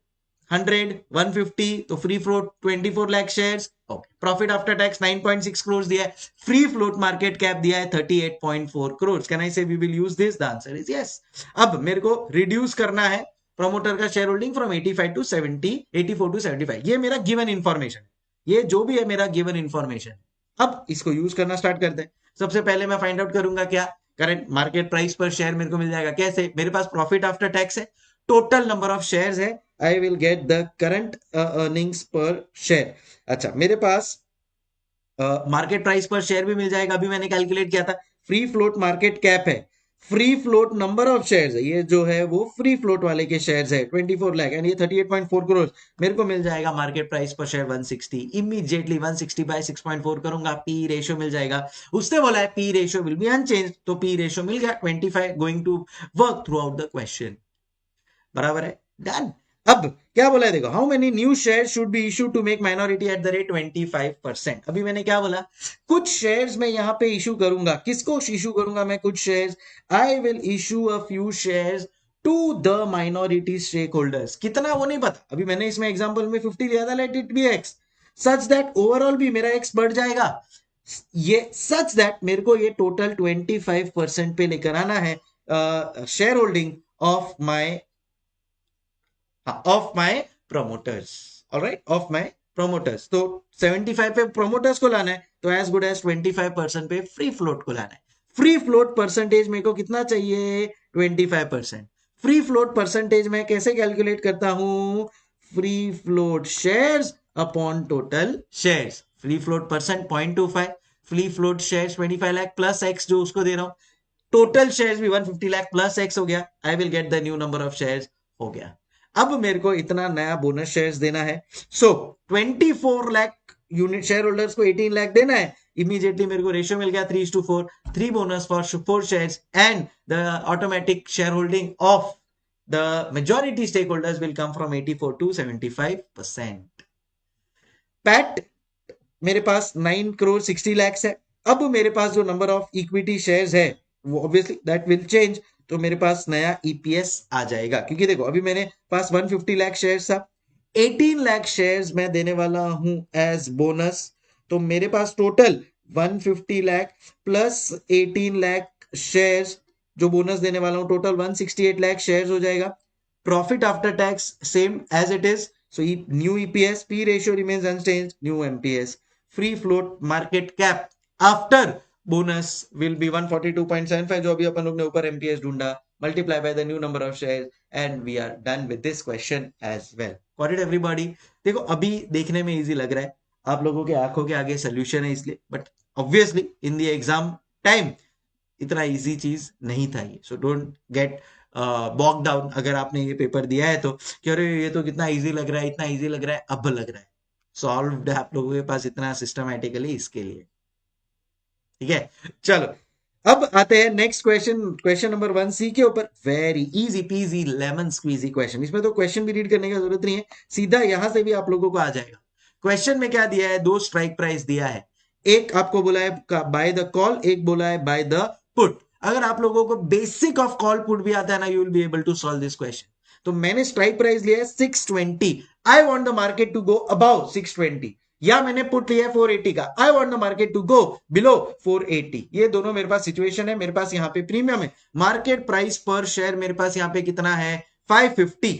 100 150 तो free float 24 lakh shares profit after tax 9.6 crore दिया है फ्री फ्लोट मार्केट कैप दिया है 38.4 crore can I say we will use this the answer is yes अब मेरे को रिड्यूस करना है प्रमोटर का share holding from 85 to 70 84 to 75 ये मेरा गिवन इंफॉर्मेशन है ये जो भी है मेरा गिवन इंफॉर्मेशन अब इसको यूज करना स्टार्ट करते हैं सबसे पहले मैं फाइंड आउट करूंगा क्या करंट मार्केट प्राइस पर शेयर मेरे को मिल जाएगा कैसे मेरे पास प्रॉफिट आफ्टर टैक्स है टोटल नंबर ऑफ शेयर्स है I will get the current earnings per share. अच्छा मेरे पास मार्केट प्राइस पर शेयर भी मिल जाएगा अभी मैंने कैलकुलेट किया था फ्री फ्लोट मार्केट कैप है free float number of shares है ये जो है वो फ्री फ्लोट वाले के शेयर्स है 24 लाख एंड ये 38.4 करोड़ मेरे को मिल जाएगा मार्केट प्राइस पर शेयर 160 इमीडिएटली 160 बाय 6.4 करूंगा पी रेशियो मिल जाएगा उसने बोला है P ratio will be unchanged तो पी रेशियो मिल गया 25 going to work through out the question बराबर है डन अब क्या बोला है देखो how many new share should be issue to make minority at the rate 25% अभी मैंने क्या बोला कुछ शेयर्स मैं यहां पे इशू करूंगा किसको इशू करूंगा मैं कुछ shares I will issue a few shares to the minority stake holders कितना वो नहीं पता अभी मैंने इसमें एग्जांपल में 50 लिया था late it be x such that overall भी मेरा एक्स बढ़ जाएगा ये सच दैट मेरे को ये टोटल 25% पे लेकर आना है share holding of my promoters, alright, of my promoters. तो 75 पे प्रोमोटर्स को लाना है, तो एज गुड एज 25% पे फ्री फ्लोट को लाना है। फ्री फ्लोट परसेंटेज मेरे को कितना चाहिए? 25%। फ्री फ्लोट परसेंटेज मैं कैसे कैलकुलेट करता हूं? Free float shares upon total shares. Free float percent 0.25, free float shares 25 lakh plus x जो उसको दे रहा हूं, टोटल शेयर्स भी 150 लाख प्लस एक्स हो गया। आई will get the new number of shares, हो गया। अब मेरे को इतना नया बोनस शेयर्स देना है, सो 24 लाख यूनिट शेयर होल्डर्स को 18 लाख देना है। इमीडिएटली मेरे को रेशियो मिल गया 3:4, 3 bonus for 4 shares and the automatic share holding of the majority stake holders will come from 84 to 75%। PAT मेरे पास 9 करोड़ 60 lakhs है। अब मेरे पास जो नंबर ऑफ इक्विटी शेयर्स है वो ऑब्वियसली दैट विल चेंज, तो मेरे पास नया ईपीएस आ जाएगा, क्योंकि देखो अभी मेरे पास 150 लाख शेयर्स था, 18 लाख शेयर्स मैं देने वाला हूं एज बोनस, तो मेरे पास total 150 lakh plus 18 lakh shares जो बोनस देने वाला हूं, टोटल 168 लाख शेयर्स हो जाएगा। Profit after tax same as it is, so new EPS, P ratio remains unchanged, new MPS. Free float market cap after bonus will be 142.75, जो अभी अपन लोग ने ऊपर MPS ढूंढा, multiply by the new number of shares and we are done with this question as well. Got it everybody? देखो अभी देखने में इजी लग रहा है, आप लोगों के आंखों के आगे सोल्यूशन है इसलिए, but obviously in the exam time इतना इजी चीज नहीं था ये, सो डोंट गेट बॉक डाउन अगर आपने ये पेपर दिया है तो, कि अरे ये तो कितना इजी लग रहा है, इतना इजी लग रहा है, अब लग रहा है। सॉल्व आप लोगों के पास इतना सिस्टमैटिकली इसके लिए, ठीक है। चलो अब आते हैं next question, question number 1C के ऊपर। Very easy peasy lemon squeezy question, इसमें तो क्वेश्चन भी रीड करने की जरूरत नहीं है, सीधा यहां से भी आप लोगों को आ जाएगा। क्वेश्चन में क्या दिया है? 2 स्ट्राइक प्राइस दिया है, एक आपको बोला है बाय द कॉल, एक बोला है बाय द पुट। अगर आप लोगों को बेसिक ऑफ कॉल पुट भी आता है ना, you will be able to solve this question. तो मैंने स्ट्राइक प्राइस लिया है 620, I want the market to go above 620, या मैंने पुट लिया है 480 का, I want the market to go below 480। ये दोनों मेरे पास सिचुएशन है, मेरे पास यहाँ पे प्रीमियम है, मार्केट प्राइस पर शेयर मेरे पास यहाँ पे कितना है? 550।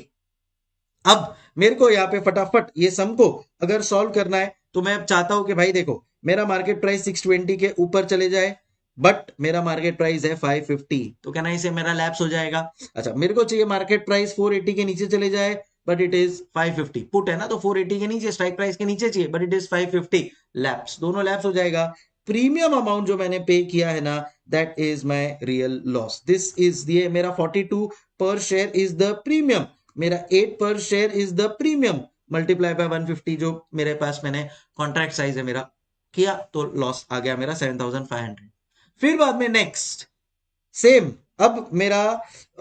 अब मेरे को यहाँ पे फटाफट ये सम को अगर सॉल्व करना है, तो मैं अब चाहता हूं कि भाई देखो मेरा मार्केट प्राइस 620 के ऊपर चले जाए, बट मेरा मार्केट प्राइस है 550, तो कहना इसे मेरा लैप्स हो जाएगा। अच्छा, मेरे को चाहिए मार्केट प्राइस 480 के नीचे चले जाए, बट इट इज 550, पुट है ना, तो 480 के नीचे, स्ट्राइक प्राइस के नीचे चाहिए, बट इट इज 550, लैप्स, दोनों लैप्स हो जाएगा। प्रीमियम अमाउंट जो मैंने पे किया है ना, that is my real loss. This is दिए मेरा 42 पर शेयर इज द प्रीमियम, मेरा 8 पर share is the premium, multiply by 150 जो मेरे पास मैंने कॉन्ट्रैक्ट साइज है मेरा किया, तो लॉस आ गया मेरा 7500। फिर बाद में नेक्स्ट सेम, अब मेरा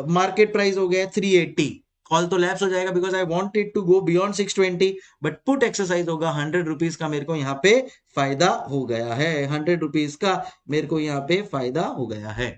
मार्केट प्राइस हो गया 380, कॉल तो लैप्स हो जाएगा because I want it to go beyond 620, but put exercise होगा 100 रुपीज का, मेरे को यहाँ पे फायदा हो गया है, 100 रुपीज का मेरे को यहाँ पे फायदा हो गया है।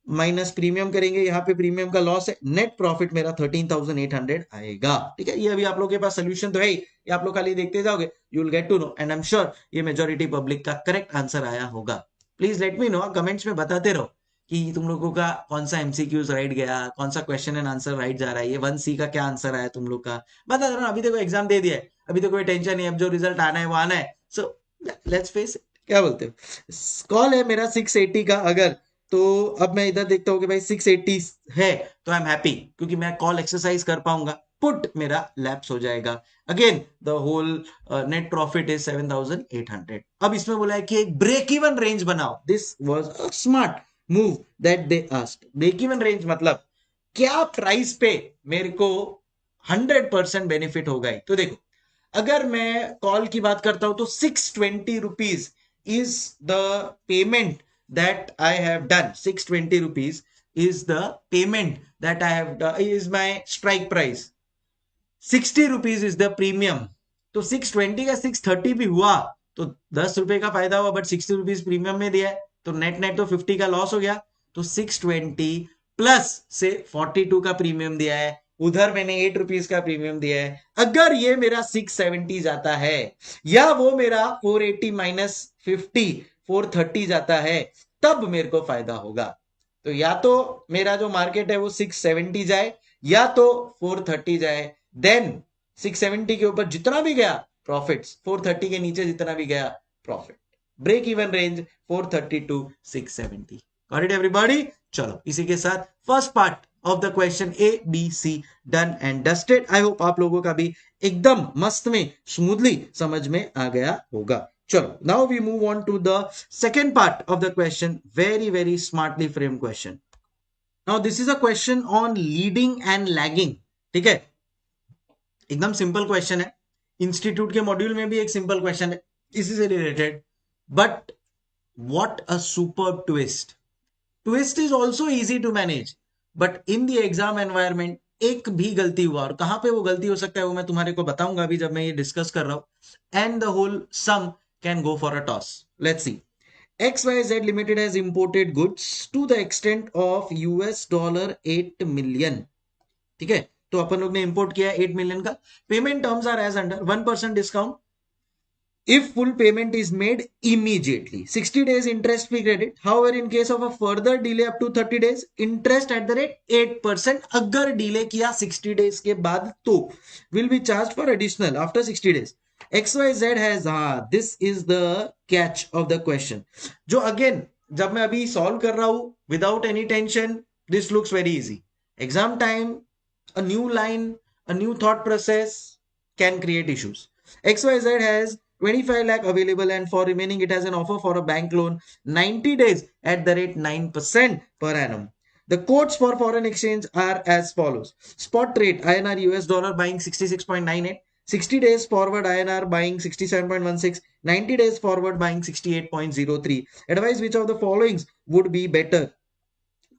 माइनस प्रीमियम करेंगे, यहाँ पे प्रीमियम का लॉस है, नेट प्रॉफिट मेरा 13,800 आएगा। ठीक है, ये अभी आप लोगों के पास सोल्यूशन तो है ही, ये आप लोग खाली देखते जाओगे, you will get to know, and I am sure ये मेजॉरिटी पब्लिक का करेक्ट आंसर आया होगा। Please let me know, comments में बताते रहो कि तुम लोगों का कौन सा एमसीक्यूज राइट गया, कौन सा क्वेश्चन एंड आंसर राइट जा रहा है, ये 1C का क्या आंसर आया तुम लोग का, बता दो ना। अभी देखो एग्जाम दे दिया है, अभी तो कोई टेंशन नहीं, अब जो रिजल्ट आना है वो आना है, सो लेट्स फेस इट। क्या बोलते हो? कॉल है मेरा 680 का, अगर तो अब मैं इधर देखता हूँ कि भाई 680 है, तो आई एम हैप्पी क्योंकि मैं कॉल एक्सरसाइज कर पाऊंगा, पुट मेरा लैप्स हो जाएगा। Again the whole net profit is 7800। अब इसमें बोला है कि एक ब्रेक इवन रेंज बनाओ, this was a smart move that they asked. Break even range मतलब क्या प्राइस पे मेरे को 100% बेनिफिट होगा। तो देखो अगर मैं कॉल की बात करता हूं तो 620 rupees is the payment that I have done. 620 rupees is the payment that I have done, is my strike price. 60 rupees is the premium. तो 620 का 630 भी हुआ तो 10 रुपए का फायदा हुआ, बट 60 रुपीज प्रीमियम में दिया है, तो नेट नेट तो 50 का लॉस हो गया। तो 620 प्लस से 42 का प्रीमियम दिया है, उधर मैंने 8 रुपीज का प्रीमियम दिया है। अगर ये मेरा 670 जाता है, या वो मेरा 480 माइनस 50 430 जाता है, तब मेरे को फायदा होगा। तो या तो मेरा जो मार्केट है वो 670 जाए या तो 430 जाए, देन 670 के ऊपर जितना भी गया प्रॉफिट्स, 430 के नीचे जितना भी गया profit. Break even range 430 to 670। Got it everybody? चलो इसी के साथ first part of the question A B C done and dusted. I hope आप लोगों का भी एकदम मस्त में स्मूथली समझ में आ गया होगा। चलो now we move on to the second part of the question, very very smartly frame question. Now this is a question on leading and lagging. ठीक है, एकदम सिंपल क्वेश्चन है, इंस्टीट्यूट के मॉड्यूल में भी एक सिंपल क्वेश्चन है इसी से related, but what a super twist. Twist is also easy to manage, but in the exam environment एक भी गलती हुआ, और कहां पे वो गलती हो सकता है वो मैं तुम्हारे को बताऊंगा अभी जब मैं ये डिस्कस कर रहा हूं, and the whole sum can go for a toss. Let's see. XYZ Limited has imported goods to the extent of $8 million। ठीक है, तो अपन लोग ने इंपोर्ट किया 8 मिलियन का। Payment terms are as under 1% discount if full payment is made immediately, 60 days interest free credit। however in case of a further delay up to 30 days, interest at the rate 8%। अगर delay किया 60 days के बाद तो will be charged for additional after 60 days। XYZ has, this is the catch of the question, जो again जब मैं अभी solve कर रहा हूं without any tension, this looks very easy. Exam time, a new line, a new thought process can create issues। XYZ has 25 lakh available, and for remaining it has an offer for a bank loan 90 days at the rate 9% per annum। The quotes for foreign exchange are as follows: spot rate INR US dollar buying 66.98, 60 days forward INR buying 67.16, 90 days forward buying 68.03। advise which of the followings would be better?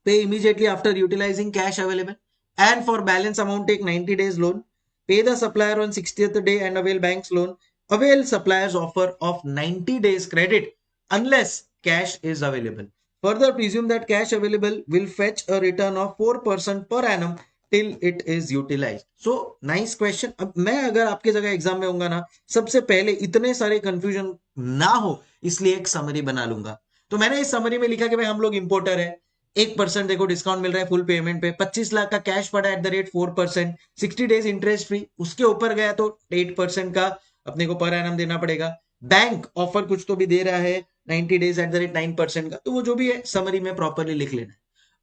Pay immediately after utilizing cash available, and for balance amount take 90 days loan, pay the supplier on 60th day and avail bank's loan, avail supplier's offer of 90 days credit unless cash is available। further presume that cash available will fetch a return of 4% per annum till it is utilized। so nice question। अब मैं अगर आपके जगह exam में होऊंगा ना, सबसे पहले इतने सारे कंफ्यूजन ना हो इसलिए एक समरी बना लूंगा। तो मैंने इस समरी में लिखा कि भाई हम लोग इंपोर्टर है, 1% देखो डिस्काउंट मिल रहा है फुल पेमेंट पे, 25 लाख का कैश पड़ा eight the rate 4%, 60 days interest free, उसके ऊपर गया तो 8% का अपने को पर एनम देना पड़ेगा। बैंक ऑफर कुछ तो भी दे रहा है 90 डेज एट द रेट 9% का, तो वो जो भी है समरी में प्रॉपरली लिख लेना है।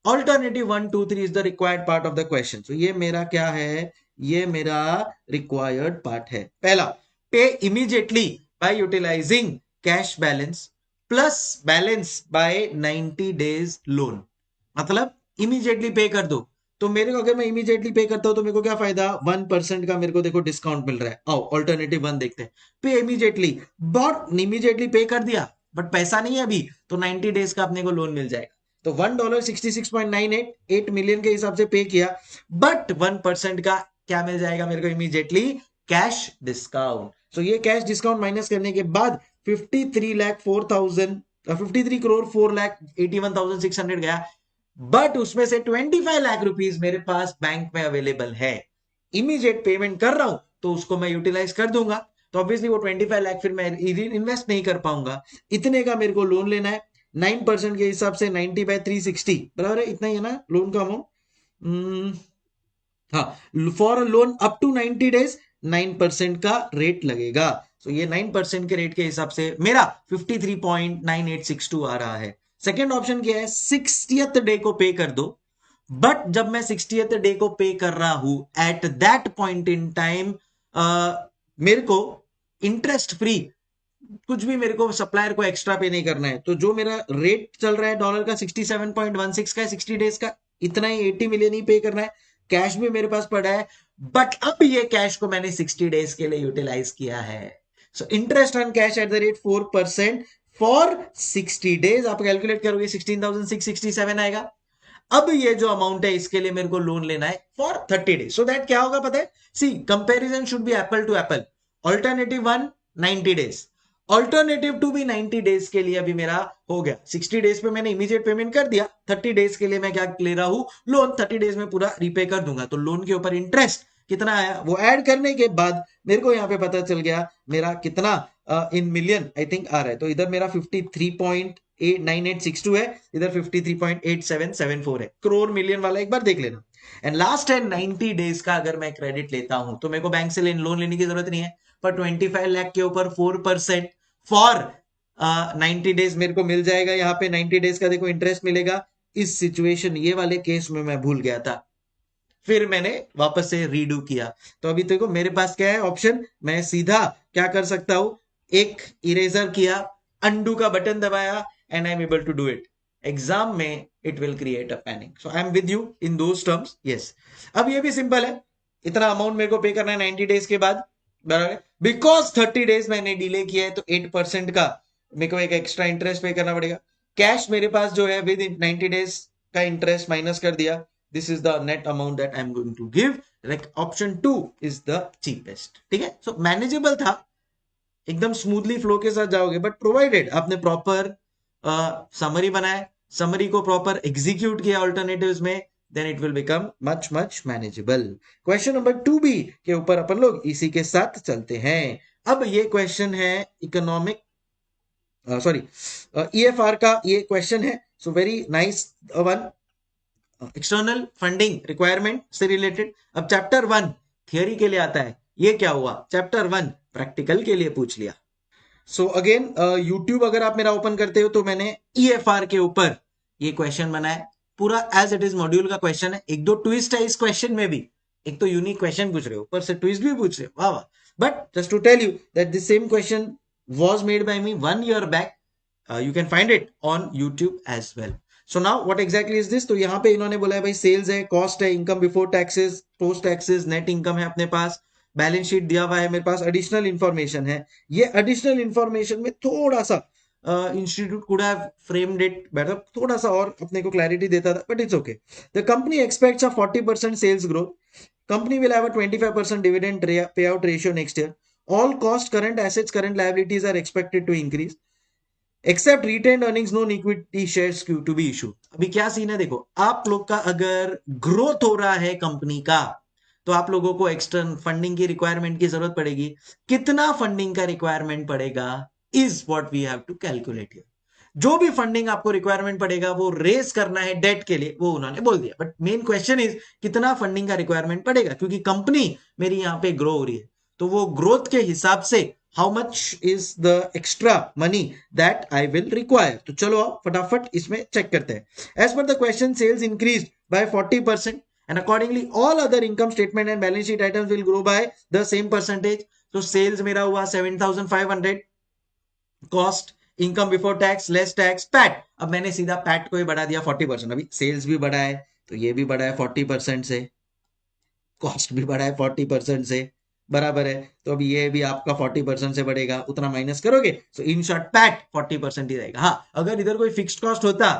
Alternative 1 2 3 is the required part of the question. तो ये मेरा क्या है, ये मेरा रिक्वायर्ड पार्ट है। पहला, pay immediately by utilising cash balance plus balance by 90 days loan. मतलब इमीडिएटली पे कर दो। तो मेरे को अगर मैं इमीडिएटली पे करता हूं तो मेरे को क्या फायदा, 1% का मेरे को देखो डिस्काउंट मिल रहा है। आओ ऑल्टरनेटिव 1 देखते हैं। पे इमीडिएटली, बट इमीडिएटली पे कर दिया बट पैसा नहीं है अभी, तो 90 डेज का अपने को लोन मिल जाएगा। तो $1 8 मिलियन के हिसाब से पे किया, बट 1% का क्या मिल जाएगा मेरे को इमीडिएटली, कैश डिस्काउंट। सो ये कैश डिस्काउंट माइनस करने के बाद 53 करोड़ 4,81,600 गया, बट उसमें से 25 लाख रुपीस मेरे पास बैंक में अवेलेबल है। इमीडिएट पेमेंट कर रहा हूं तो उसको मैं यूटिलाइज कर दूंगा, तो ऑब्वियसली वो 25 लाख फिर मैं इन्वेस्ट नहीं कर पाऊंगा। इतने का मेरे को लोन लेना है, 9% के हिसाब से 90/360 बराबर है, इतना ही है ना लोन का अमाउंट। हाँ, for loan up to 90 days 9% का रेट लगेगा। सो ये 9% के रेट के हिसाब से मेरा 53.9862 आ रहा है। सेकेंड ऑप्शन क्या है, 60th डे को पे कर दो, बट जब मैं 60th डे को पे कर रहा हूं at that point in time मेरे को इंटरेस्ट फ्री कुछ भी मेरे को सप्लायर को एक्स्ट्रा पे नहीं करना है। तो जो मेरा रेट चल रहा है डॉलर का 67.16 का है 60 डेज का, इतना ही 80 मिलियन ही पे करना है। कैश भी मेरे पास पड़ा है, बट अब ये कैश को मैंने 60 डेज के लिए यूटिलाइज किया है। So interest on cash at the rate 4% for 60 days. आप कैलकुलेट करोगे 16,667 आएगा। अब ये जो अमाउंट है इसके लिए मेरे को लोन लेना है फॉर 30 डेज। सो दैट क्या होगा पता है, see comparison should be apple to apple. Alternative 1 90 days, alternative 2 भी 90 डेज के लिए अभी मेरा हो गया। 60 डेज पे मैंने इमीडिएट पेमेंट कर दिया, 30 डेज के लिए मैं क्या ले रहा हूं, लोन। 30 डेज में पूरा रीपे कर दूंगा, तो लोन के ऊपर इंटरेस्ट कितना आया वो ऐड करने के बाद मेरे को यहाँ पे पता चल गया मेरा कितना इन मिलियन आई थिंक आ रहा है। तो इधर मेरा 9862 है, इधर 53.8774 है। करोड़ मिलियन वाला एक बार देख लेना। एंड लास्ट है 90 डेज का अगर मैं क्रेडिट लेता हूं तो मेरे को बैंक से लोन लेने की जरूरत नहीं है, पर 25 लाख के ऊपर 4% फॉर 90 डेज मेरे को मिल जाएगा। यहाँ पे 90 डेज का देखो इंटरेस्ट मिलेगा। इस सिचुएशन ये वाले केस में मैं भूल गया था, फिर मैंने वापस से रीडू किया। तो अभी देखो मेरे पास क्या है ऑप्शन, मैं सीधा क्या कर सकता हूं, एक इरेजर किया, अंडू का बटन दबाया and I am able to do it. Exam में it will create a panic, so I am with you in those terms. Yes, अब ये भी सिंपल है, इतना अमाउंट मेरे को पे करना है 90 डेज के बाद, बराबर। बिकॉज 30 डेज मैंने डिले किया है तो 8% का मेरे को एक एक्स्ट्रा इंटरेस्ट पे करना पड़ेगा। कैश मेरे पास जो है विद 90 डेज का इंटरेस्ट माइनस कर दिया, this is the net amount that I'm going to give, like option 2 is the cheapest। ठीक है, so manageable था, एकदम स्मूथली फ्लो के साथ जाओगे, बट प्रोवाइडेड आपने प्रॉपर समरी बनाया, समरी को प्रॉपर एग्जीक्यूट किया ऑल्टरनेटिव्स में, then it will become much much manageable. Question number 2B के ऊपर अपन लोग इसी के साथ चलते हैं। अब ये क्वेश्चन है इकोनॉमिक सॉरी EFR का ये क्वेश्चन है, so very nice one, external funding requirement से रिलेटेड। अब चैप्टर 1 थियरी के लिए आता है, ये क्या हुआ, चैप्टर 1 प्रैक्टिकल के लिए पूछ लिया। सो अगेन यूट्यूब अगर आप मेरा ओपन करते हो तो मैंने EFR के ऊपर ये क्वेश्चन बनाया, पूरा एज इट इज मॉड्यूल का क्वेश्चन है। एक दो ट्विस्ट है इस क्वेश्चन में भी, एक तो यूनिक क्वेश्चन पूछ रहे हो, ऊपर से ट्विस्ट भी पूछ रहे हो, वाह वाह। But just to tell you that this same question was made by me 1 year back, you can find it on YouTube as well। So now what exactly is this, तो यहाँ पे इन्होंने बोला है भाई सेल्स है, कॉस्ट है, income before taxes, post taxes, net income है अपने पास, बैलेंस शीट दिया हुआ है मेरे पास, एडिशनल इंफॉर्मेशन है। ये एडिशनल इंफॉर्मेशन में थोड़ा सा institute could have framed it better, थोड़ा सा और अपने को क्लैरिटी देता था, but it's okay. The company expects a 40% sales growth, company will have a 25% dividend pay out ratio next year, all cost, current assets, current liabilities are expected to increase, except retained earnings, no equity shares to be issue. अभी क्या scene है देखो, आप लोग का अगर growth हो रहा है कंपनी का तो आप लोगों को एक्सटर्नल फंडिंग की रिक्वायरमेंट की जरूरत पड़ेगी। कितना फंडिंग का रिक्वायरमेंट पड़ेगा is what we have to calculate here. जो भी फंडिंग आपको रिक्वायरमेंट पड़ेगा वो रेस करना है डेट के लिए, वो उन्होंने बोल दिया, बट मेन क्वेश्चन इज कितना फंडिंग का रिक्वायरमेंट पड़ेगा, क्योंकि कंपनी मेरी यहाँ पे ग्रो हो रही है, तो वो ग्रोथ के हिसाब से how much is the extra money that I will require। तो चलो आप फटाफट इसमें चेक करते हैं। As per the question, sales increased by 40% and accordingly all other income statement and balance sheet items will grow by the same percentage। तो sales मेरा हुआ 7,500, cost, income before tax, less tax, PAT। अब मैंने सीधा PAT को ही बढ़ा दिया 40%। अभी sales भी बढ़ा है तो ये भी बढ़ा है 40% से, कॉस्ट भी बढ़ा है 40% से, बराबर है। तो अब ये भी आपका 40% से बढ़ेगा, उतना माइनस करोगे, सो इन शॉर्ट पैट 40% ही रहेगा। हाँ, अगर इधर कोई फिक्स्ड कॉस्ट होता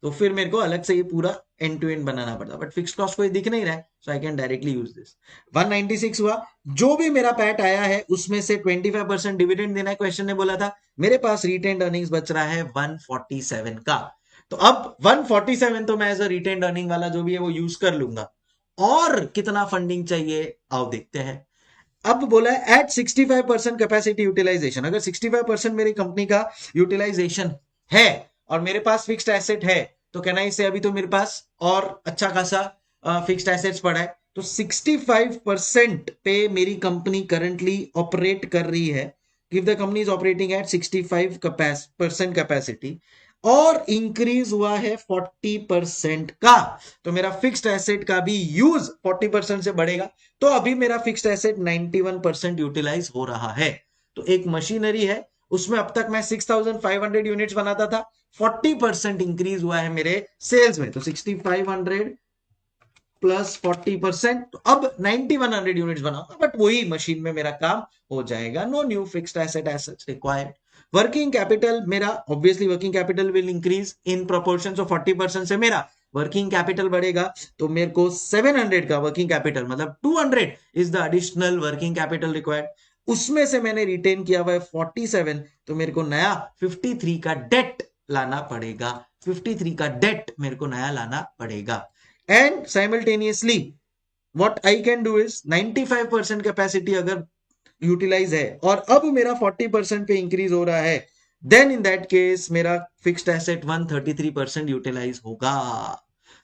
तो फिर मेरे को अलग से ये पूरा एंड टू एंड बनाना पड़ता, बट फिक्स्ड कॉस्ट कोई दिख नहीं रहा है, so I can directly use this. 196 हुआ, जो भी मेरा पैट आया है उसमें से 25% डिविडेंड देना है, क्वेश्चन ने बोला था। मेरे पास रिटेन्ड अर्निंग्स बच रहा है 147 का, तो अब 147 तो मैं एज अ रिटेन्ड अर्निंग वाला जो भी है वो यूज कर लूंगा। और कितना फंडिंग चाहिए आओ देखते हैं। अब बोला है एट 65% कैपेसिटी यूटिलाइजेशन, अगर 65% मेरी कंपनी का यूटिलाइजेशन है और मेरे पास फिक्स्ड एसेट है, तो कहना इससे अभी तो मेरे पास और अच्छा खासा फिक्स्ड एसेट्स पड़ा है, तो 65% पे मेरी कंपनी करंटली ऑपरेट कर रही है। If the company is operating eight 65% capacity और इंक्रीज हुआ है 40% का, तो मेरा फिक्स्ड एसेट का भी यूज 40% से बढ़ेगा, तो अभी मेरा फिक्स्ड एसेट 91% यूटिलाइज हो रहा है। तो एक मशीनरी है, उसमें अब तक मैं 6,500 यूनिट्स बनाता था, 40% इंक्रीज हुआ है मेरे सेल्स में, तो 6,500 प्लस 40%, तो अब 9100 यूनिट्स बनाऊंगा, बट वही मशीन में मेरा काम हो जाएगा। No new fixed asset assets required. Working capital मेरा obviously working capital will increase in proportion, so 40% से मेरा वर्किंग कैपिटल बढ़ेगा, तो मेरे को 700 का वर्किंग कैपिटल, मतलब 200 is the additional working capital required. उसमें से मैंने रिटेन किया हुआ है 47, तो मेरे को नया 53 का डेट लाना पड़ेगा, 53 का डेट मेरे को नया लाना पड़ेगा। And simultaneously what I can do is 95% capacity अगर यूटिलाइज है और अब मेरा 40% पे इंक्रीज हो रहा है, देन इन दैट केस मेरा फिक्स्ड एसेट 133% यूटिलाइज होगा।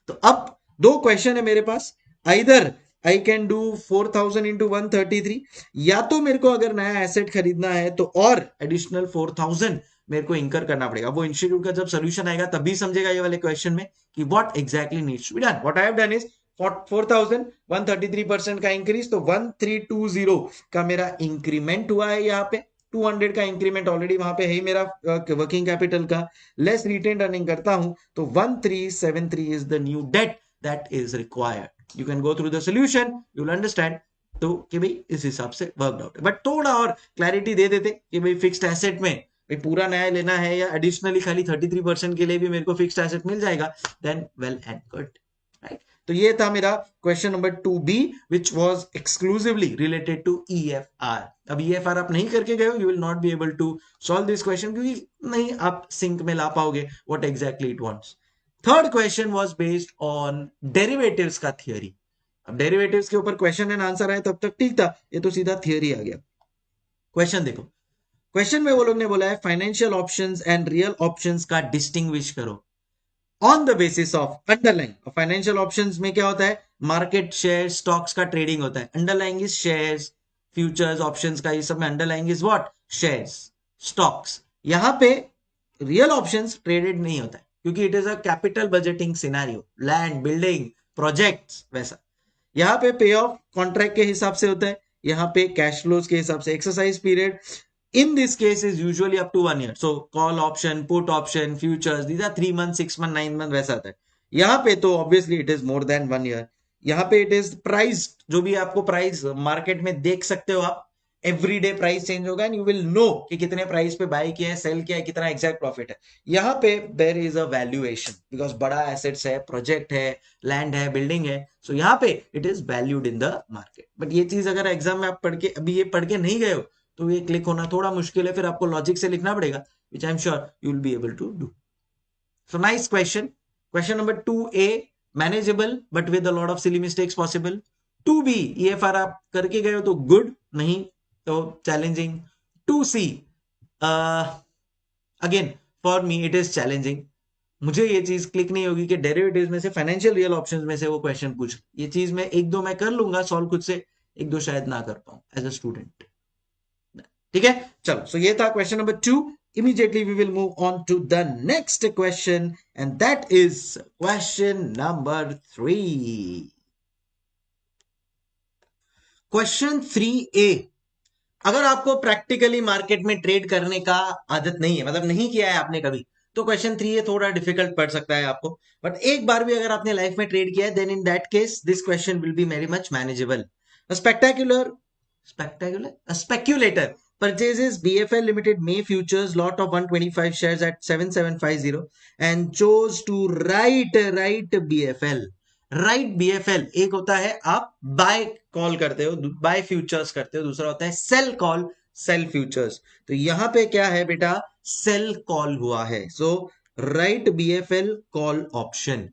तो अब दो क्वेश्चन है मेरे पास, either I can do 4000 into 133, या तो मेरे को अगर नया एसेट खरीदना है तो और एडिशनल 4000 मेरे को इंकर करना पड़ेगा। वो इंस्टीट्यूट का जब सोल्यूशन आएगा तभी समझेगा ये वाले क्वेश्चन में कि what exactly needs to be done. What I have done is 4000 133% का इंक्रीज, तो 1320 का मेरा इंक्रीमेंट हुआ है यहाँ पे। 200 का इंक्रीमेंट ऑलरेडी वहां पे है ही मेरा वर्किंग कैपिटल का, लेस रिटेन अर्निंग करता हूं तो 1373 is the new debt that is required. You can go through the solution, you will understand तो कि भाई इस हिसाब से वर्कड आउट है। बट थोड़ा और क्लैरिटी दे देते कि भाई फिक्स्ड एसेट में भाई पूरा नया लेना है या एडिशनली खाली 33% के लिए भी मेरे को फिक्स्ड एसेट मिल जाएगा, then well and good, right. तो ये था मेरा question number 2B which was exclusively related to EFR। अब EFR आप नहीं करके गए हो, you will not be able to solve this question, क्योंकि नहीं आप सिंक में ला पाओगे what exactly it wants. Third question was based on derivatives का थियरी। अब डेरिवेटिव्स के ऊपर क्वेश्चन एंड आंसर आए तब तक ठीक था, ये तो सीधा थियरी आ गया। क्वेश्चन देखो, क्वेश्चन में वो लोग ने बोला है financial options and real options का डिस्टिंग्विश करो on the basis of underlying. Financial options में क्या होता है, मार्केट शेयर स्टॉक्स का ट्रेडिंग होता है। Underlying is shares, futures, options का ये सब में underlying is what, shares, stocks. यहां पे रियल ऑप्शंस ट्रेडेड नहीं होता है क्योंकि it is a capital budgeting scenario, land, building, projects वैसा। यहाँ पे पे ऑफ कॉन्ट्रैक्ट के हिसाब से होता है, यहाँ पे कैश फ्लोज के हिसाब से। Exercise period in this case is usually up to 1 year, so call option, put option, futures, these are 3 months, 6 months, 9 months वैसा आता है। यहाँ पे तो obviously it is more than 1 year। यहाँ पे it is price, जो भी आपको प्राइस मार्केट में देख सकते हो आप, एवरीडे प्राइस चेंज होगा एंड यू विल नो कि कितने प्राइस पे बाय किया है, सेल किया है, कितना एग्जैक्ट प्रॉफिट है। यहाँ पे there is a valuation because बड़ा एसेट्स है, प्रोजेक्ट है, लैंड है, बिल्डिंग है, सो यहाँ पे it is valued in the market. But ये चीज अगर एग्जाम में आप पढ़ के अभी ये पढ़ के नहीं गए हो तो ये क्लिक होना थोड़ा मुश्किल है, फिर आपको लॉजिक से लिखना पड़ेगा, which I am sure you will be able to do. So nice question. Question number 2A manageable but with a lot of silly mistakes possible. 2B EFR आप करके गए हो तो गुड, नहीं तो challenging. 2C again for me it is challenging. मुझे ये चीज क्लिक नहीं होगी कि डेरिवेटिव्स में से, फाइनेंशियल रियल ऑप्शंस में से वो क्वेश्चन पूछ, ये चीज मैं एक दो मैं कर लूंगा सॉल्व खुद से, एक दो शायद ना कर पाऊं एज अ स्टूडेंट। ठीक है, चलो। सो ये था question number 2। Immediately we will move on to the next question, and that is question number 3. Question 3A, अगर आपको प्रैक्टिकली मार्केट में ट्रेड करने का आदत नहीं है, मतलब नहीं किया है आपने कभी, तो क्वेश्चन 3A थोड़ा डिफिकल्ट पड़ सकता है आपको। बट एक बार भी अगर आपने लाइफ में ट्रेड किया है, then in that case this question will be very much manageable. Speculator purchases BFL Limited May futures lot of 125 shares at 7750 and chose to write BFL। Right BFL एक होता है आप बाय कॉल करते हो, bye futures करते हो, दूसरा होता है सेल कॉल, सेल फ्यूचर्स। तो यहां पे क्या है बेटा, सेल कॉल हुआ है। So write BFL call option.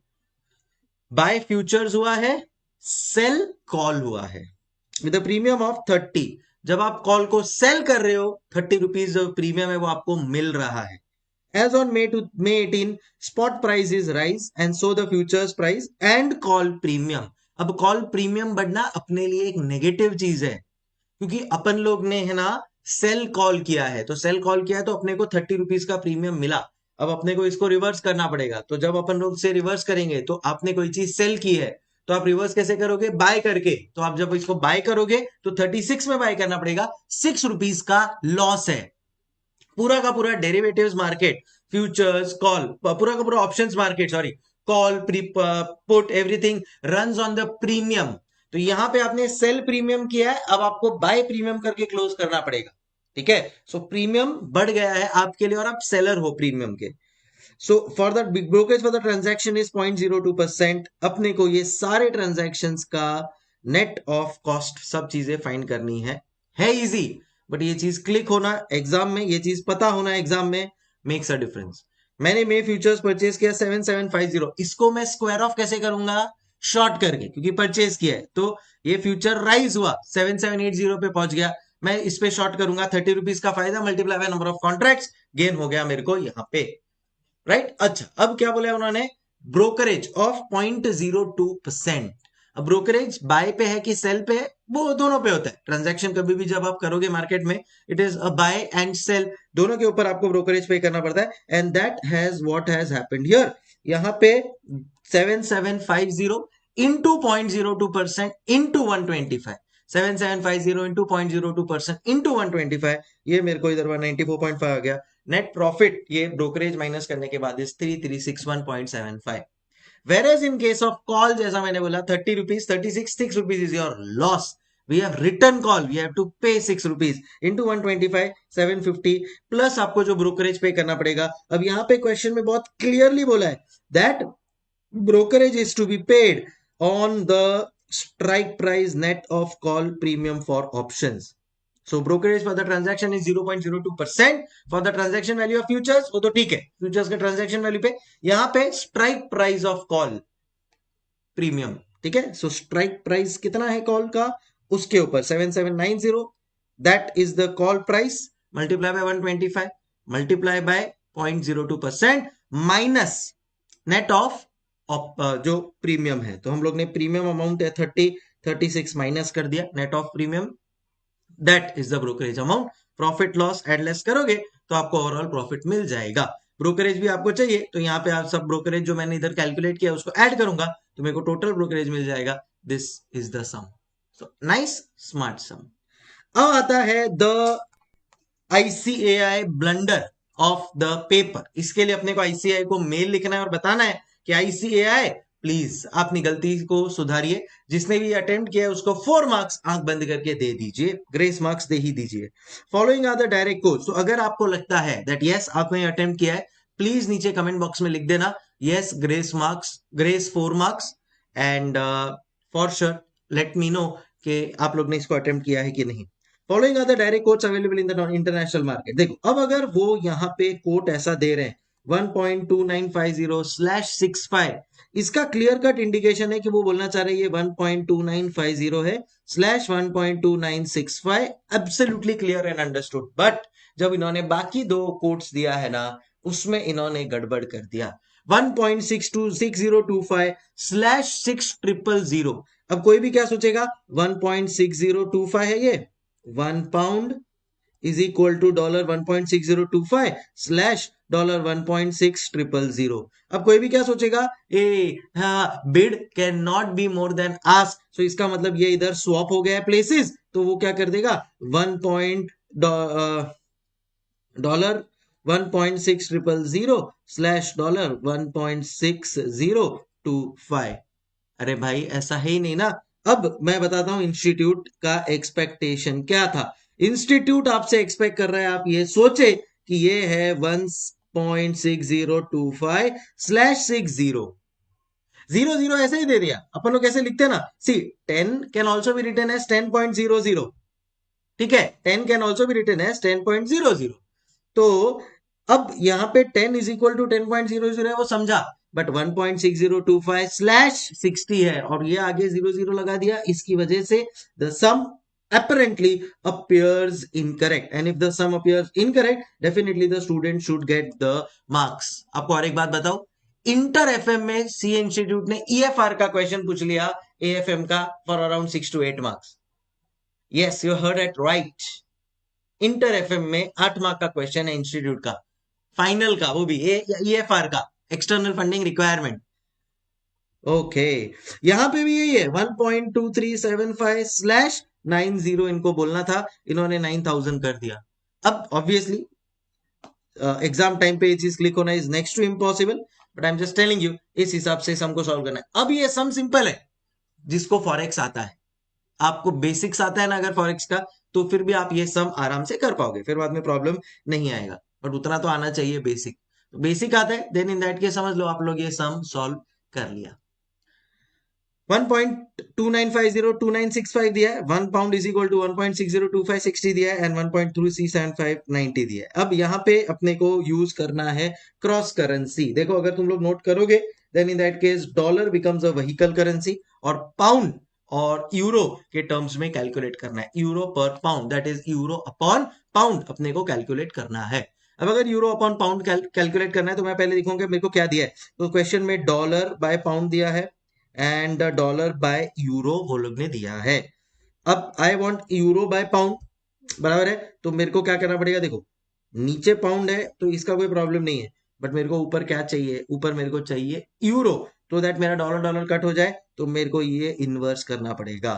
Buy futures हुआ है, सेल कॉल हुआ है विद प्रीमियम ऑफ 30। जब आप कॉल को सेल कर रहे हो 30 रुपीज जो प्रीमियम है वो आपको मिल रहा है। As on May 18, spot price is rise and so the futures price and call premium। अब कॉल प्रीमियम बढ़ना अपने लिए एक नेगेटिव चीज है क्योंकि अपन लोग ने है ना सेल कॉल किया है, तो सेल कॉल किया है तो अपने को 30 रुपीज का प्रीमियम मिला। अब अपने को इसको रिवर्स करना पड़ेगा, तो जब अपन लोग से रिवर्स करेंगे तो आपने कोई चीज सेल की है तो आप रिवर्स कैसे करोगे, बाय करके। तो आप जब इसको बाय करोगे तो 36 में बाय करना पड़ेगा, 6 रुपीज का लॉस है। पूरा का पूरा डेरिवेटिव्स मार्केट, फ्यूचर्स, कॉल, पूरा का पूरा options market, sorry, call, put, everything runs on the premium. तो यहां पे आपने सेल प्रीमियम किया है, अब आपको बाय प्रीमियम करके क्लोज करना पड़ेगा। ठीक है, सो प्रीमियम बढ़ गया है आपके लिए और आप सेलर हो प्रीमियम के। So for the big brokerage for the transaction is 0.02%। अपने को ये सारे ट्रांजैक्शंस का नेट ऑफ कॉस्ट सब चीजें फाइंड करनी है इजी। बट ये चीज क्लिक होना एग्जाम में, ये चीज पता होना एग्जाम में मेक्स अ डिफरेंस। मैंने मे फ्यूचर्स परचेज किया 7750, इसको मैं स्क्वायर ऑफ कैसे करूंगा, शॉर्ट करके, क्योंकि परचेज किया है। तो ये फ्यूचर राइज हुआ 7780 पे पहुंच गया, मैं इस पे शॉर्ट करूंगा 30 रुपीज का फायदा multiply by number of contracts, gain हो गया मेरे को यहाँ पे, राइट। अच्छा, अब क्या बोला उन्होंने, ब्रोकरेज ऑफ 0.02%। अब ब्रोकरेज बाय पे है कि सेल पे है, वो दोनों पे होता है। ट्रांजैक्शन कभी भी जब आप करोगे मार्केट में, it is a buy and sell, दोनों के ऊपर आपको ब्रोकरेज पे करना पड़ता है। And that has what has happened here, यहाँ पे 7750 इंटू 0.02% इंटू 125, 7750 इंटू 0.02% इंटू 125, ये मेरे को इधर 194.5 आ गया। नेट प्रॉफिट ये ब्रोकरेज माइनस करने के बाद is 3361.75। Whereas in case of call, जैसा मैंने बोला 30 rupees, 6 rupees is your loss. We have return call, we have to pay 6 rupees into 125, 750 plus आपको जो ब्रोकरेज पे करना पड़ेगा। अब यहाँ पे क्वेश्चन में बहुत क्लियरली बोला है that brokerage is to be paid on the strike price net of call premium for options. So brokerage for the transaction is 0.02% for the transaction value of futures, वो तो ठीक है, futures के transaction value पे, यहाँ पे strike price of call premium, ठीक है। So strike price कितना है call का, उसके ऊपर 7790, that is the call price, multiply by 125, multiply by 0.02% minus net of जो प्रीमियम है। तो हम लोग ने प्रीमियम अमाउंट है 36 माइनस कर दिया, net of premium, that is the brokerage amount. Profit loss add less करोगे तो आपको ओवरऑल प्रॉफिट मिल जाएगा। ब्रोकरेज भी आपको चाहिए तो यहाँ पे आप सब ब्रोकरेज जो मैंने इधर कैलकुलेट किया उसको ऐड करूंगा तो मेरे को टोटल ब्रोकरेज मिल जाएगा। This is the sum. So nice smart sum. अब आता है the ICAI blunder of the paper. इसके लिए अपने को ICAI को मेल लिखना है और बताना है कि ICAI प्लीज अपनी गलती को सुधारिए, जिसने भी अटेम्प्ट किया है उसको 4 मार्क्स आंख बंद करके दे दीजिए, ग्रेस मार्क्स दे ही दीजिए। Following are the direct course. तो अगर आपको लगता है दैट यस आपने अटेम्प्ट किया है, प्लीज नीचे कमेंट बॉक्स में लिख देना yes grace marks, grace 4 marks, and for sure let me no कि आप लोग ने इसको अटेम्प्ट किया है कि नहीं। Following are the direct quotes available in the international market. देखो अब अगर वो यहाँ पे कोट ऐसा दे रहे हैं 1.2950/65, इसका क्लियर कट इंडिकेशन है कि वो बोलना चाह रहे हैं 1.2950 है /1.2965, absolutely clear and understood. But जब इन्होंने बाकी दो कोट्स दिया है ना, उसमें इन्होंने गड़बड़ कर दिया। 1.6025/6000। अब कोई भी क्या सोचेगा 1.6025 है ये, 1 पाउंड इज इक्वल टू $1.6025 $1.6000। अब कोई भी क्या सोचेगा bid can not be more than ask, so इसका मतलब ये इधर स्वैप हो गया है प्लेसेस, तो वो क्या कर देगा $1.6000/$1.6025। अरे भाई ऐसा है ही नहीं ना। अब मैं बताता हूं इंस्टीट्यूट का एक्सपेक्टेशन क्या था। इंस्टीट्यूट आपसे एक्सपेक्ट कर रहा है आप ये सोचे कि ये है 1.6025/60। 00 ऐसे ही दे दिया, अपन लोग कैसे लिखते हैं ना, see 10 can also be written as 10.00, ठीक है, 10 can also be written as 10.00। तो अब यहाँ पे 10 इज इक्वल टू 10.00 है वो समझा, बट 1.6025/60 है और ये आगे 00 लगा दिया, इसकी वजह से the sum apparently appears incorrect, and if the sum appears incorrect definitely the student should get the marks। आपको और एक बात बताओ, इंटर एफएम में सी इंस्टीट्यूट ने EFR का क्वेश्चन पूछ लिया AFM का for around 6 to 8 marks. Yes you heard it right, inter FM में 8 मार्क का क्वेश्चन है इंस्टीट्यूट का, फाइनल का, वो भी EFR का, एक्सटर्नल फंडिंग रिक्वायरमेंट। ओके यहां पे भी यही है 1.2375/90 इनको बोलना था, इन्होंने 9000 कर दिया। अब ऑब्वियसली एग्जाम टाइम पे ये चीज क्लिक होना is next to impossible, but I am just telling you इस हिसाब से सम को सॉल्व करना है। अब ये सम सिंपल है, जिसको फॉरेक्स आता है, आपको बेसिक्स आता है ना अगर फॉरेक्स का, तो फिर भी आप ये सम आराम से कर पाओगे, फिर बाद में प्रॉब्लम नहीं आएगा, बट उतना तो आना चाहिए बेसिक। तो बेसिक आता है देन इन दैट केस समझ लो आप लोग ये सम सॉल्व कर लिया। 1.29502965 दिया है, 1 पाउंड इज इक्वल टू 1.6025/60 दिया है, एंड 1.3375/90 दिया है। अब यहाँ पे अपने को यूज करना है क्रॉस करेंसी। देखो अगर तुम लोग नोट करोगे then in that case dollar becomes a vehicle currency और पाउंड और यूरो के टर्म्स में कैलकुलेट करना है, यूरो पर pound, that is euro upon pound अपने को कैलकुलेट करना है। अब अगर यूरो अपॉन पाउंड कैलकुलेट करना है तो मैं पहले दिखाऊंगा मेरे को क्या दिया है। तो क्वेश्चन में डॉलर बाय पाउंड दिया है एंड डॉलर बाय यूरो वो लोग ने दिया है। अब I want euro by pound, बराबर है, तो मेरे को क्या करना पड़ेगा, देखो नीचे पाउंड है तो इसका कोई प्रॉब्लम नहीं है, बट मेरे को ऊपर क्या चाहिए, ऊपर मेरे को चाहिए यूरो, तो दैट मेरा डॉलर डॉलर कट हो जाए, तो मेरे को ये इन्वर्स करना पड़ेगा।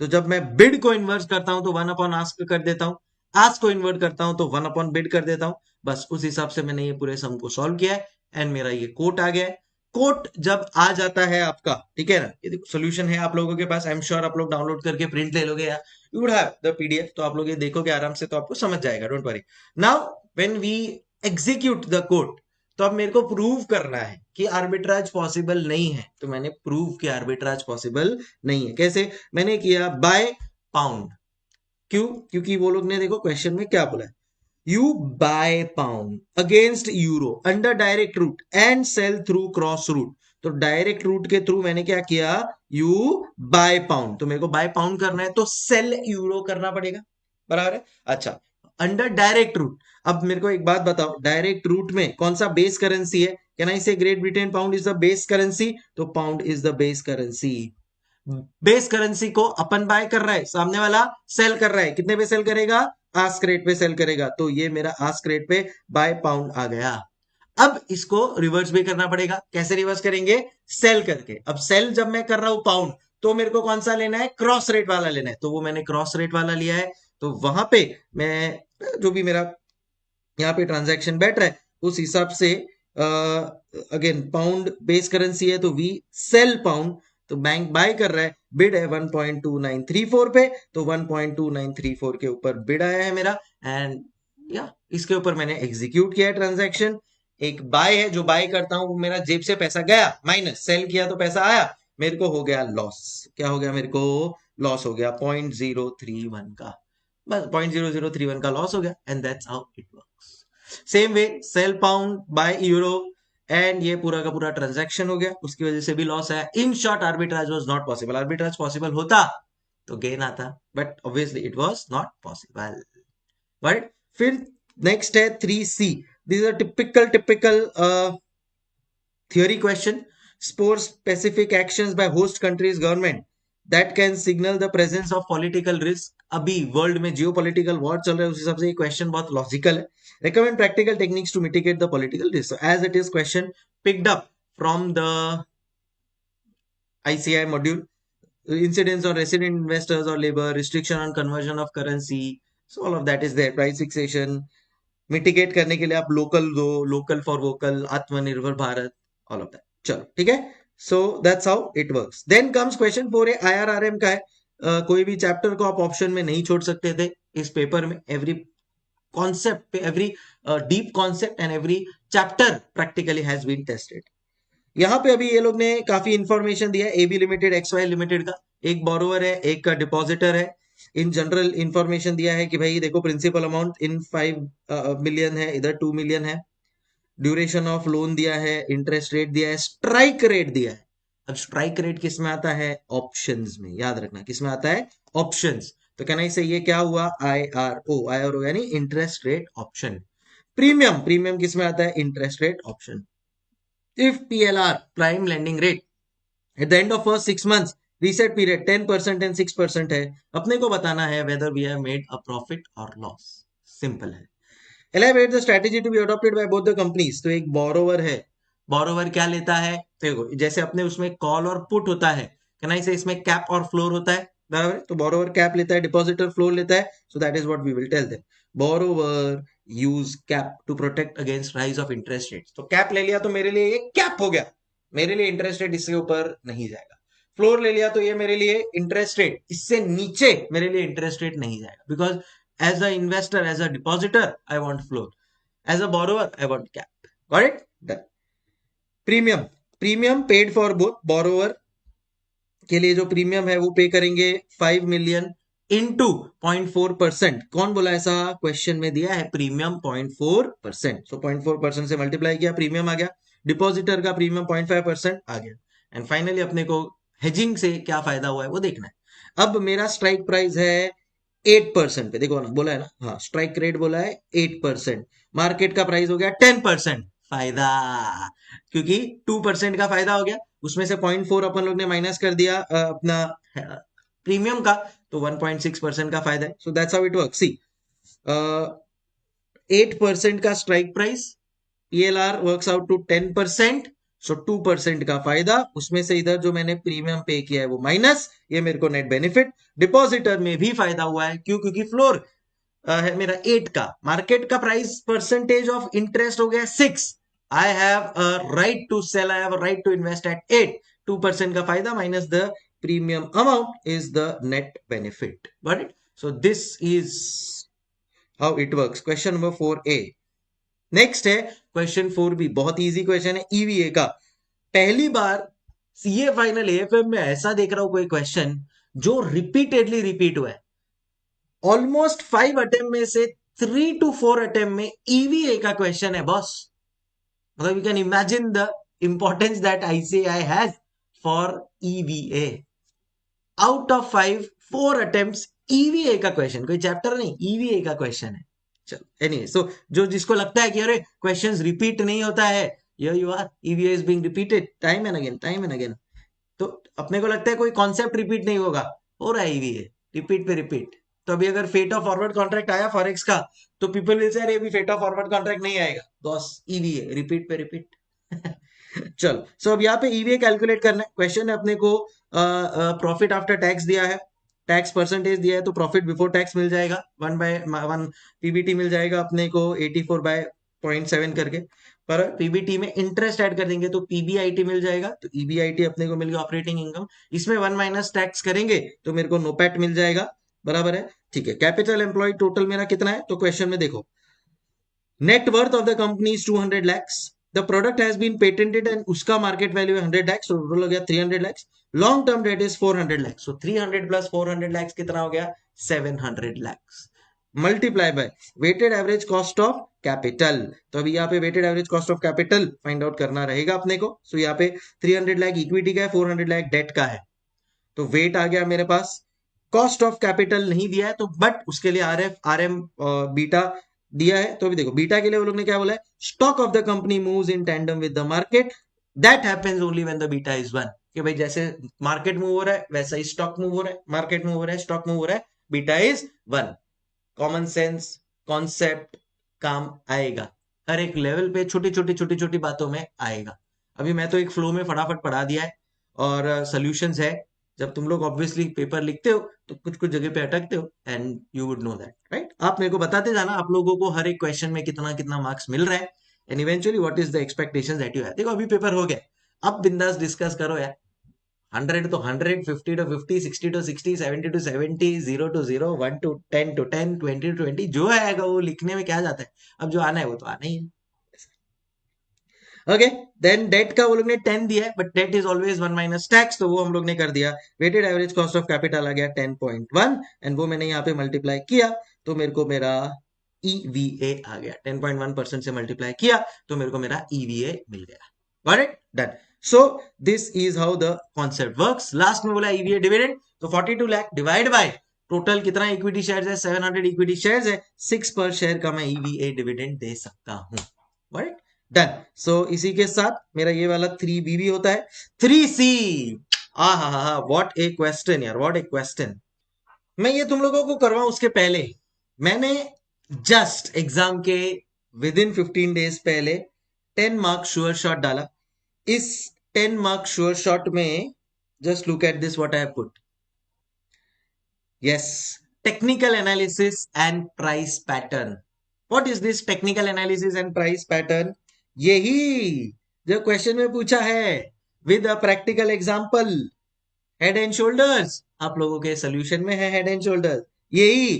तो जब मैं बिड को इन्वर्स करता हूं तो वन अपॉन आस्क कर देता हूं, आस्क को इन्वर्ट करता हूं तो वन अपॉन बिड कर देता हूं। बस उस हिसाब से मैंने ये पूरे सम को सॉल्व किया है एंड मेरा ये कोट आ गया है। कोट जब आ जाता है आपका, ठीक है ना, ये देखो सोल्यूशन है आप लोगों के पास, आई एम श्योर आप लोग डाउनलोड करके प्रिंट ले लोगे या you would have the PDF, तो आप लोग ये देखोगे आराम से तो आपको समझ जाएगा, don't worry. Now when we execute the quote, तो अब मेरे को प्रूव करना है कि आर्बिट्राज पॉसिबल नहीं है, तो मैंने प्रूव किया आर्बिट्राज पॉसिबल नहीं है। कैसे मैंने किया, बाय पाउंड, क्यों, क्योंकि वो लोग ने देखो क्वेश्चन में क्या बोला है, you buy pound against euro under direct route and sell through cross route. तो डायरेक्ट रूट के थ्रू मैंने क्या किया, यू बाय पाउंड, तो मेरे को बाय पाउंड करना है तो सेल यूरो करना पड़ेगा, बराबर है। अच्छा, अंडर डायरेक्ट रूट, अब मेरे को एक बात बताओ, डायरेक्ट रूट में कौन सा बेस करेंसी है, can I say Great Britain pound is the base currency, तो pound is the base currency. Base currency को अपन बाय कर रहा है, सामने वाला सेल कर रहा है, कितने पे सेल करेगा, आस्क रेट पे सेल करेगा, तो ये मेरा आस्क रेट पे बाय पाउंड आ गया। अब इसको रिवर्स भी करना पड़ेगा, कैसे रिवर्स करेंगे, सेल करके। अब सेल जब मैं कर रहा हूं पाउंड, तो मेरे को कौन सा लेना है, क्रॉस रेट वाला लेना है, तो वो मैंने क्रॉस रेट वाला लिया है। तो वहां पे मैं जो भी मेरा यहाँ पे ट्रांजैक्शन बैठ रहा है उस हिसाब से, अगेन पाउंड बेस करेंसी है तो वी सेल पाउंड, तो बैंक बाय कर रहा है, बिड है 1.2934 पे, तो 1.2934 के ऊपर बिड आया है मेरा एंड या इसके ऊपर मैंने एग्जीक्यूट किया है ट्रांजैक्शन। एक बाय है, जो बाय करता हूं वो मेरा जेब से पैसा गया, माइनस सेल किया तो पैसा आया, मेरे को हो गया लॉस, क्या हो गया, मेरे को लॉस हो गया 0.031 का, बस 0.0031 का लॉस हो गया and that's how it works. Same way sell pound by euro and ये पूरा का पूरा ट्रांजैक्शन हो गया, उसकी वजह से भी लॉस है। In short arbitrage was not possible, arbitrage possible होता तो गेन आता, but obviously it was not possible, right. फिर नेक्स्ट है 3C, this is a typical theory question, spore specific actions by host countries government that can signal the presence of political risk। अभी world में geopolitical war चल रहा है, उस हिसाब से ये क्वेश्चन बहुत लॉजिकल है। recommend practical techniques to mitigate the political risk, so as it is question picked up from the ICI module, incidents on resident investors or labor, restriction on conversion of currency, so all of that is there, price fixation, mitigate करने के लिए आप local दो, local for vocal, आत्मनिर्भर Bharat, all of that. चलो ठीक है, so that's how it works. Then comes question 4 है, IRRM का है। कोई भी चैप्टर को आप ऑप्शन में नहीं छोड़ सकते थे इस पेपर में, एवरी कॉन्सेप्ट पे, every deep concept and every chapter practically has been tested. यहाँ पे अभी ये लोग ने काफी इंफॉर्मेशन दिया है, AB लिमिटेड, XY लिमिटेड का, एक बोरोवर है, एक डिपॉजिटर है। इन जनरल इंफॉर्मेशन दिया है कि भाई देखो प्रिंसिपल अमाउंट इन 5 मिलियन है, इधर 2 मिलियन है, ड्यूरेशन ऑफ लोन दिया है, इंटरेस्ट रेट दिया है, स्ट्राइक रेट दिया है। अब स्ट्राइक रेट किस में आता है, ऑप्शंस में, याद रखना किस में आता है, ऑप्शंस। तो कहना इससे ये क्या हुआ, IRO यानी interest rate option. Premium, premium किस में आता है, interest rate option. If PLR, prime lending rate, at the end of first 6 months, reset period 10% and 6% है, अपने को बताना है whether we have made a profit or loss, simple है। Elaborate the strategy to be adopted by both the companies, तो एक borrower है, borrower क्या लेता है, देखो जैसे अपने उसमें कॉल और पुट होता है, कहना इसे इसमें कैप और फ्लोर होता है, बराबर, तो borrower कैप लेता है, डिपॉजिटर फ्लोर लेता है, so that is what we will tell them। borrower use cap to protect against rise of interest rate, तो कैप ले लिया तो मेरे लिए ये कैप हो गया, मेरे लिए इंटरेस्ट रेट इससे ऊपर नहीं जाएगा। फ्लोर ले लिया तो ये मेरे लिए इंटरेस्ट रेट इससे नीचे मेरे लिए इंटरेस्ट रेट नहीं जाएगा, because as a investor, as a depositor I want floor, as a borrower I want cap, got it, done. Premium, premium paid for both, borrower के लिए जो प्रीमियम है वो पे करेंगे 5 मिलियन इंटू 0.4%, कौन बोला ऐसा, क्वेश्चन में दिया है प्रीमियम 0.4%, सो 0.4% से मल्टीप्लाई किया, प्रीमियम आ गया। डिपॉजिटर का प्रीमियम 0.5% आ गया एंड फाइनली अपने को हेजिंग से क्या फायदा हुआ है वो देखना है। अब मेरा स्ट्राइक प्राइस है 8% पे, देखो ना बोला है ना, हाँ स्ट्राइक रेट बोला है 8%, मार्केट का प्राइस हो गया 10%, फायदा, क्योंकि 2% का फायदा हो गया, उसमें से 0.4 अपन लोग ने माइनस कर दिया अपना प्रीमियम का, तो 1.6% का फायदा है। So that's how it work. See 8% का strike price, PLR works out to 10%, so 2% का फायदा, उसमें से इधर जो मैंने प्रीमियम पे किया है वो माइनस, ये मेरे को नेट बेनिफिट। डिपॉजिटर में भी फायदा हुआ है, क्यों? क्योंकि फ्लोर है मेरा 8 का, मार्केट का प्राइस परसेंटेज ऑफ इंटरेस्ट हो गया 6, I have a right to sell, I have a right to invest at 8, 2% का फायदा minus the premium amount is the net benefit. Got it? So this is how it works. Question number 4A। Next है question 4B, बहुत easy question है EVA का। पहली बार CA final AFM में ऐसा देख रहा हूं कोई क्वेश्चन जो रिपीटेडली रिपीट हुआ है, ऑलमोस्ट 5 अटेम्प्ट में से 3 to 4 अटेम्प्ट में EVA का क्वेश्चन है बॉस। मतलब you can imagine the importance that ICAI has for EVA। Out of 5, 4 attempts EVA का क्वेश्चन, कोई चैप्टर नहीं, EVA का क्वेश्चन है। चलो एनीवे, सो जो जिसको लगता है कि अरे क्वेश्चंस रिपीट नहीं होता है, here you are, EVA is being repeated time and again, time and again. तो अपने को लगता है कोई कॉन्सेप्ट रिपीट नहीं होगा, हो रहा है EVA रिपीट पे रिपीट। तो अभी अगर फेट ऑफ फॉरवर्ड कॉन्ट्रैक्ट आया फॉरेक्स का, तो पीपल विल से अरे अभी फेट ऑफ फॉरवर्ड कॉन्ट्रैक्ट नहीं आएगा, बॉस EVA रिपीट पे रिपीट। चलो, सो अब यहाँ पे EVA कैलकुलेट करना है। क्वेश्चन है अपने को प्रॉफिट आफ्टर टैक्स दिया है, टैक्स परसेंटेज दिया है, तो प्रॉफिट बिफोर टैक्स मिल जाएगा 1/1, PBT मिल जाएगा अपने को 84/0.7 करके, पर PBT में इंटरेस्ट ऐड कर देंगे तो PBIT मिल जाएगा, तो EBIT अपने को मिल गया ऑपरेटिंग इनकम, इसमें 1 माइनस टैक्स करेंगे तो मेरे को नोपैट मिल जाएगा, बराबर है, ठीक है। कैपिटल एम्प्लॉयड टोटल मेरा कितना है, तो क्वेश्चन में देखो, net worth of the company is 200 lakhs, the product has been patented and उसका मार्केट वैल्यू है 100 lakhs, तो टोटल हो गया 300 lakhs, long term debt is 400 lakhs, so 300 plus 400 lakhs कितना हो गया, 700 lakhs, multiply by weighted average cost of capital. तो अभी यहाँ पे weighted average cost of capital find out करना रहेगा अपने को। सो यहाँ पे 300 लाख इक्विटी का है, 400 लाख डेट का है, तो वेट आ गया मेरे पास। कॉस्ट ऑफ कैपिटल नहीं दिया है, तो बट उसके लिए RM बीटा दिया है। तो अभी देखो बीटा के लिए वो लोग ने क्या बोला है, stock of the company moves in tandem with the market, that happens only when the beta is 1, कि भाई जैसे मार्केट मूव हो रहा है वैसा ही स्टॉक मूव हो रहा है, मार्केट मूव हो रहा है स्टॉक मूव हो रहा है, beta is 1। Common sense concept काम आएगा, हर एक लेवल पे छोटी छोटी बातों में आएगा। अभी मैं तो एक फ्लो में फटाफट पढ़ा दिया है, और सॉल्यूशंस है। जब तुम लोग ऑब्वियसली पेपर लिखते हो तो कुछ कुछ जगह पे अटकते हो, and you would know that, right? आप मेरे को बताते जाना आप लोगों को हर एक क्वेश्चन में कितना कितना मार्क्स मिल रहा है, and eventually what is the expectations that you have. देखो अभी पेपर हो गया, अब बिंदास डिस्कस करो यार, 100 तो 100, 50 to 50, 60 to 60, 70 to 70, 0 to 0, 1 to 10 to 10, 20 to 20, जो आएगा वो लिखने में क्या जाता है, अब जो आना है वो तो आना ही है। ओके, देन डेट का वो लोग ने 10 दिया है, but debt is always 1 minus tax, तो वो हम लोग ने कर दिया। Weighted average cost of capital आ गया 10.1, एंड वो मैंने यहाँ पे मल्टीप्लाई किया, तो मेरे को मेरा EVA आ गया, 10.1% से मल्टीप्लाई किया तो मेरे को मेरा EVA मिल गया। Got it? Done. So this is how the concept works. Last में बोला EVA डिविडेंड, तो 42 लाख डिवाइड बाय टोटल कितना इक्विटी शेयर्स है, 700 इक्विटी शेयर्स है, 6 पर शेयर का मैं EVA डिविडेंड दे सकता हूं। राइट? डन। सो इसी के साथ मेरा ये वाला 3B भी होता है। 3C, आ हा, व्हाट ए क्वेश्चन यार, व्हाट ए क्वेश्चन। मैं ये तुम लोगों को करवाऊं उसके पहले मैंने जस्ट एग्जाम के विद इन 15 डेज पहले 10 मार्क श्योर शॉट डाला। इस 10 मार्क श्योर शॉट में just look at this what I have put, yes, technical analysis and price pattern. What is this technical analysis and price pattern? यही जो question में पूछा है with a practical example, head and shoulders, आप लोगों के solution में है हेड एंड शोल्डर्स, यही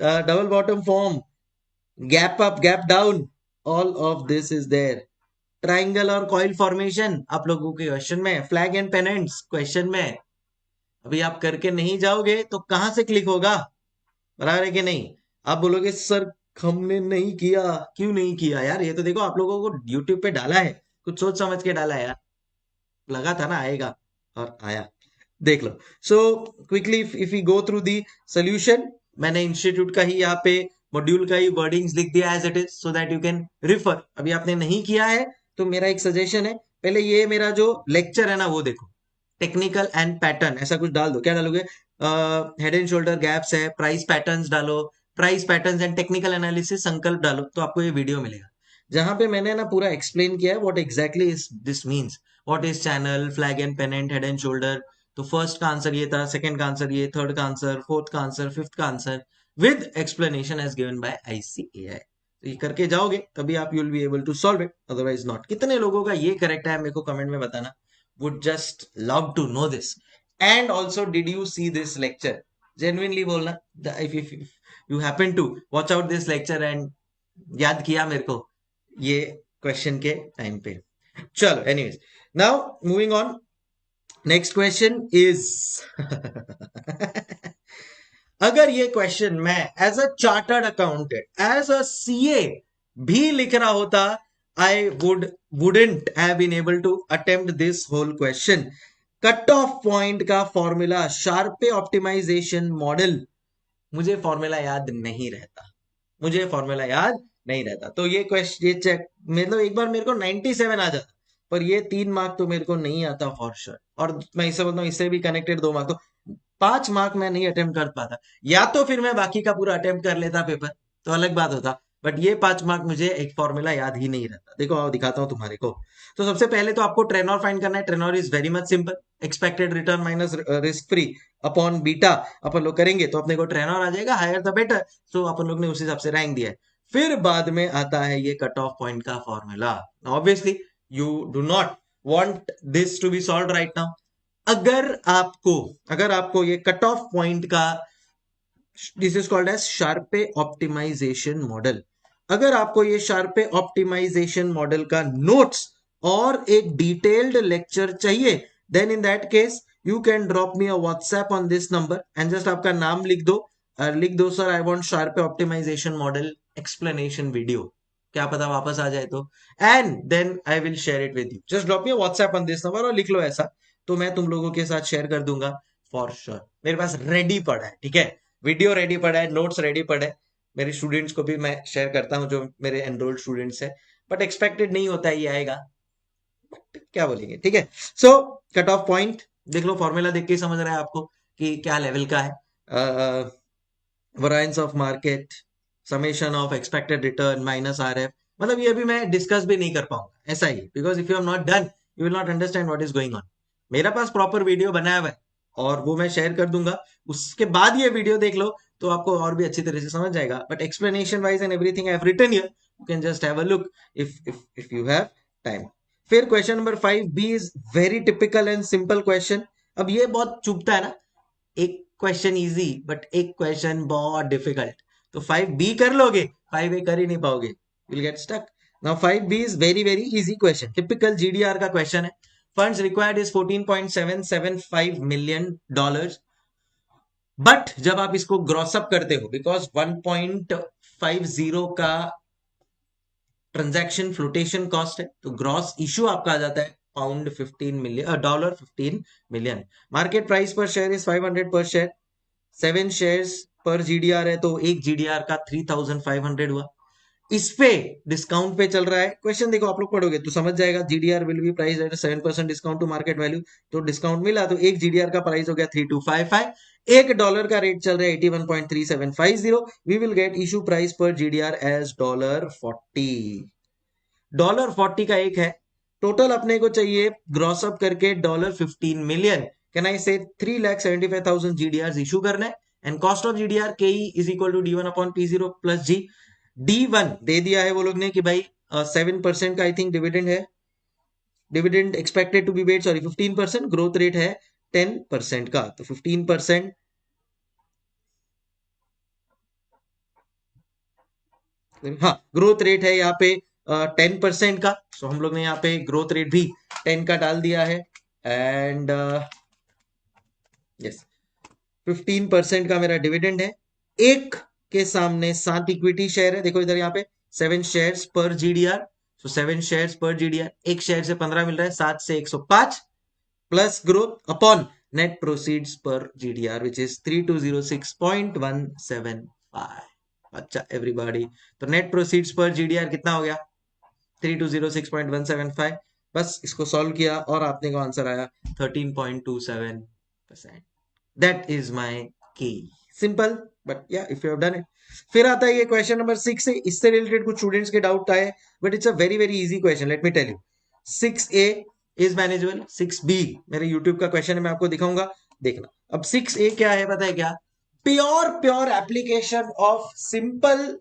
double bottom form, gap up gap down, all of this is there. Triangle और कॉइल फॉर्मेशन आप लोगों के क्वेश्चन में, फ्लैग एंड पेनेंट्स क्वेश्चन में। अभी आप करके नहीं जाओगे तो कहां से क्लिक होगा, बराबर है कि नहीं? आप बोलोगे सर हमने नहीं किया, क्यों नहीं किया यार? ये तो देखो आप लोगों को यूट्यूब पे डाला है, कुछ सोच समझ के डाला है यार, लगा था ना आएगा, और आया। देख लो. So quickly if you go through the solution, मैंने इंस्टीट्यूट का ही यहाँ पे मॉड्यूल का ही वर्डिंग्स लिख दिया as it is so that you can refer. अभी आपने नहीं किया है तो मेरा एक सजेशन है, पहले ये मेरा जो लेक्चर है ना वो देखो, टेक्निकल एंड पैटर्न ऐसा कुछ डाल दो. क्या डालोगे? हेड एंड शोल्डर गैप्स है, प्राइस पैटर्न्स डालो, price patterns and technical analysis संकल्प डालो, तो आपको ये वीडियो मिलेगा जहां पे मैंने ना पूरा एक्सप्लेन किया है what exactly is this means, what is channel, flag and pennant, head and shoulder. तो फर्स्ट का आंसर ये था, सेकंड का आंसर ये, थर्ड का आंसर, फोर्थ का आंसर, फिफ्थ का answer with explanation as given by ICAI. तो ये करके जाओगे तभी आप you will be able to solve it, otherwise not. कितने लोगों का ये करेक्ट है मेरे को कमेंट में बताना. Would just love to know this. And also did you see this lecture? Genuinely बोलना, if you happen to watch out this lecture and याद किया मेरे को ये क्वेश्चन के टाइम पे. चलो anyways, now moving on. Next question is अगर ये क्वेश्चन मैं as a chartered accountant, as a CA भी लिख रहा होता, I wouldn't have been able to attempt this whole question. Cut off point का फॉर्मूला, शार्पे ऑप्टिमाइजेशन मॉडल, मुझे formula याद नहीं रहता, मुझे फॉर्मूला याद नहीं रहता. तो ये क्वेश्चन, ये चेक, मतलब एक बार मेरे को 97 आ जाता, पर ये 3 मार्क तो मेरे को नहीं आता फॉर श्योर. और मैं इससे बोलता हूँ, इससे भी कनेक्टेड 2 मार्क, तो 5 मार्क मैं नहीं अटेम्प्ट कर पाता. या तो फिर मैं बाकी का पूरा अटेम्प्ट कर लेता पेपर, तो अलग बात होता. बट ये 5 मार्क मुझे एक फॉर्मूला याद ही नहीं रहता. देखो आओ दिखाता हूँ तुम्हारे को. तो सबसे पहले तो आपको ट्रेनोर फाइंड करना है. Treynor is very much simple, expected return minus risk free upon beta. अपन लोग करेंगे तो अपने को ट्रेनोर आ जाएगा, हायर द बेटर. सो अपन लोग ने उस हिसाब से रैंक दिया है. फिर बाद में आता है ये कट ऑफ पॉइंट का formula. Obviously you do not want this to be solve right now. अगर आपको ये कट ऑफ पॉइंट का, this is called as Sharpe optimization model, अगर आपको ये शार्पे ऑप्टिमाइजेशन मॉडल का नोट्स और एक डिटेल्ड लेक्चर चाहिए, then in that case you can drop me a WhatsApp on this number and just आपका नाम लिख दो sir I want Sharpe optimization model explanation video. क्या पता वापस आ जाए तो. And then I will share it with you. Just drop me a WhatsApp on this number और लिख लो ऐसा, तो मैं तुम लोगों के साथ शेयर कर दूंगा फॉर श्योर. मेरे पास रेडी पड़ा है, ठीक है, वीडियो रेडी पड़ा है, नोट्स रेडी पड़े हैं. मेरे स्टूडेंट्स को भी मैं शेयर करता हूं जो मेरे एनरोल्ड स्टूडेंट्स है. बट एक्सपेक्टेड नहीं होता है ये आएगा, क्या बोलेंगे, ठीक है. सो कट ऑफ पॉइंट देख लो, फॉर्मूला देख के ही समझ रहा है आपको कि क्या लेवल का है. Variance of market, summation of expected return minus RF. मतलब ये भी मैं डिस्कस भी नहीं कर पाऊंगा, ऐसा ही, because if you have not done you will not understand what is going on. मेरा पास प्रॉपर वीडियो बनाया हुआ है और वो मैं शेयर कर दूंगा. उसके बाद ये वीडियो देख लो तो आपको और भी अच्छी तरह से समझ जाएगा. But explanation wise and everything I have written here, you can just have a look if you have time. फिर question number 5 B is very typical and simple question. अब ये बहुत चुभता है ना, एक क्वेश्चन इजी बट एक question बहुत डिफिकल्ट. तो 5B कर लोगे, 5A कर ही नहीं पाओगे, will get stuck. Now 5B is very very easy question, typical GDR का क्वेश्चन है. Funds required is $14.775 million. But जब आप इसको ग्रॉस अप करते हो, बिकॉज 1.50 का ट्रांजैक्शन फ्लोटेशन कॉस्ट है, तो ग्रॉस इश्यू आपका आ जाता है पाउंड $15 million. मार्केट प्राइस पर शेयर इज 500 पर शेयर. 7 शेयर्स पर जीडीआर है, तो एक जीडीआर का 3500 हुआ. इस पे डिस्काउंट पे चल रहा है. क्वेश्चन देखो, आप लोग पढ़ोगे तो समझ जाएगा. GDR will be price at 7% discount to market value. तो डिस्काउंट मिला तो एक जीडीआर का प्राइस हो गया 3255. $1 का रेट चल रहा है 81.3750. We will get issue price पर जीडीआर एज $40. $40 का एक है. टोटल अपने को चाहिए ग्रॉस अप करके $15 million. कैन आई से 3,75,000 जीडीआर इशू करना है. एंड कॉस्ट ऑफ जीडीआर के इज इक्वल टू D1 अपॉन P0 प्लस G. D1 दे दिया है वो लोग ने कि भाई 7% का आई थिंक डिविडेंड है. Dividend expected to be paid, sorry 15%. Growth rate है 10% का, तो 15%. हाँ, ग्रोथ रेट है यहाँ पे 10% का. सो हम लोग ने यहाँ पे ग्रोथ रेट भी 10 का डाल दिया है. एंड यस 15% का मेरा डिविडेंड है. एक के सामने 7 इक्विटी शेयर है. देखो इधर यहाँ पे 7 शेयर्स पर जीडीआर. सो 7 शेयर्स पर जीडीआर, एक शेयर से 15 मिल रहा है, 7 से 105 plus growth upon net proceeds per GDR which is 3206.175. अच्छा everybody, तो net proceeds per GDR कितना हो गया 3206.175. बस इसको सॉल्व किया और आपने को आंसर आया 13.27%. दैट इज माय की. सिंपल बट या if you have done it. फिर आता है ये क्वेश्चन नंबर 6 है. इससे रिलेटेड कुछ स्टूडेंट्स के डाउट आए but it's a very very easy question. Let me tell you. 6A is manageable. 6B मेरे यूट्यूब का क्वेश्चन है, मैं आपको दिखाऊंगा, देखना. अब 6A क्या है पता है क्या? Pure application of simple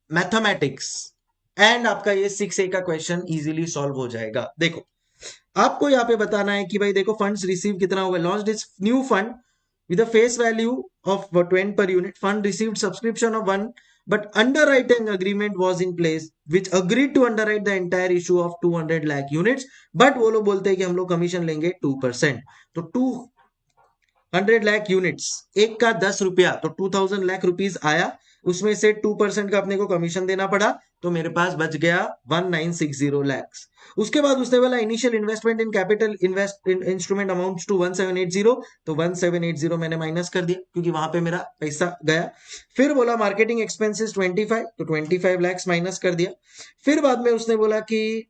mathematics and आपका ये 6A का क्वेश्चन इजीली सॉल्व हो जाएगा. देखो आपको यहाँ पे बताना है कि भाई देखो फंड्स रिसीव कितना होगा. Launch this new fund with a face value of 20 per unit. Fund received subscription of 1 but underwriting agreement was in place which agreed to underwrite the entire issue of 200 lakh units. but वो लोग बोलते हैं कि हम लोग commission लेंगे 2%. तो 200 lakh units, एक का 10 रुपया, तो 2000 लाख रुपीस आया. उसमें से 2% का अपने को कमीशन देना पड़ा, तो मेरे पास बच गया 1960 लैक्स. उसके बाद उसने बोला initial investment in capital invest instrument amounts to 1780. तो 1780 मैंने माइनस कर दिया क्योंकि वहां पे मेरा पैसा गया. फिर बोला मार्केटिंग एक्सपेंसेस 25, तो 25 लैक्स माइनस कर दिया. फिर बाद में उसने बोला कि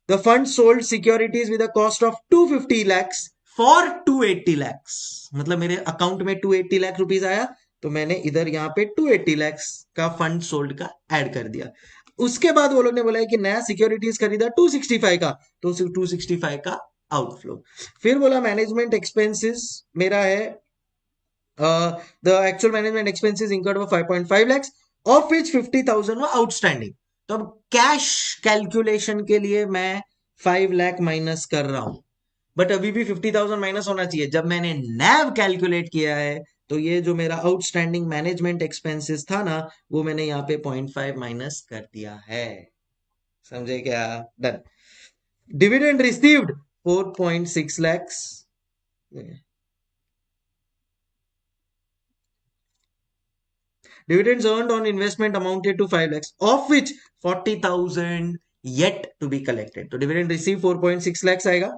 the fund sold securities with a cost of 250 lakhs for 280 lakhs. मतलब मेरे अकाउंट में 280 लाख रुपीस आया, तो मैंने इधर यहाँ पे 280 लैक्स का फंड सोल्ड का ऐड कर दिया. उसके बाद वो लोग ने बोला है कि नया सिक्योरिटीज खरीदा 265 का, तो 265 का आउटफ्लो. फिर बोला मैनेजमेंट एक्सपेंसेस मेरा है the actual management expenses incurred were 5.5 lakhs of which 50,000 were outstanding. तो अब कैश कैलकुलेशन के लिए मैं 5 लाख माइनस कर रहा हूं, बट अभी भी 50,000 माइनस होना चाहिए. जब मैंने नैव कैलकुलेट किया है तो ये जो मेरा आउटस्टैंडिंग मैनेजमेंट एक्सपेंसेस था ना, वो मैंने यहाँ पे 0.5 माइनस कर दिया है. समझे क्या? Done. Dividend received 4.6 lakhs. Dividends earned on investment amounted to 5 lakhs, of which 40,000 yet to be collected. तो dividend received 4.6 lakhs आएगा.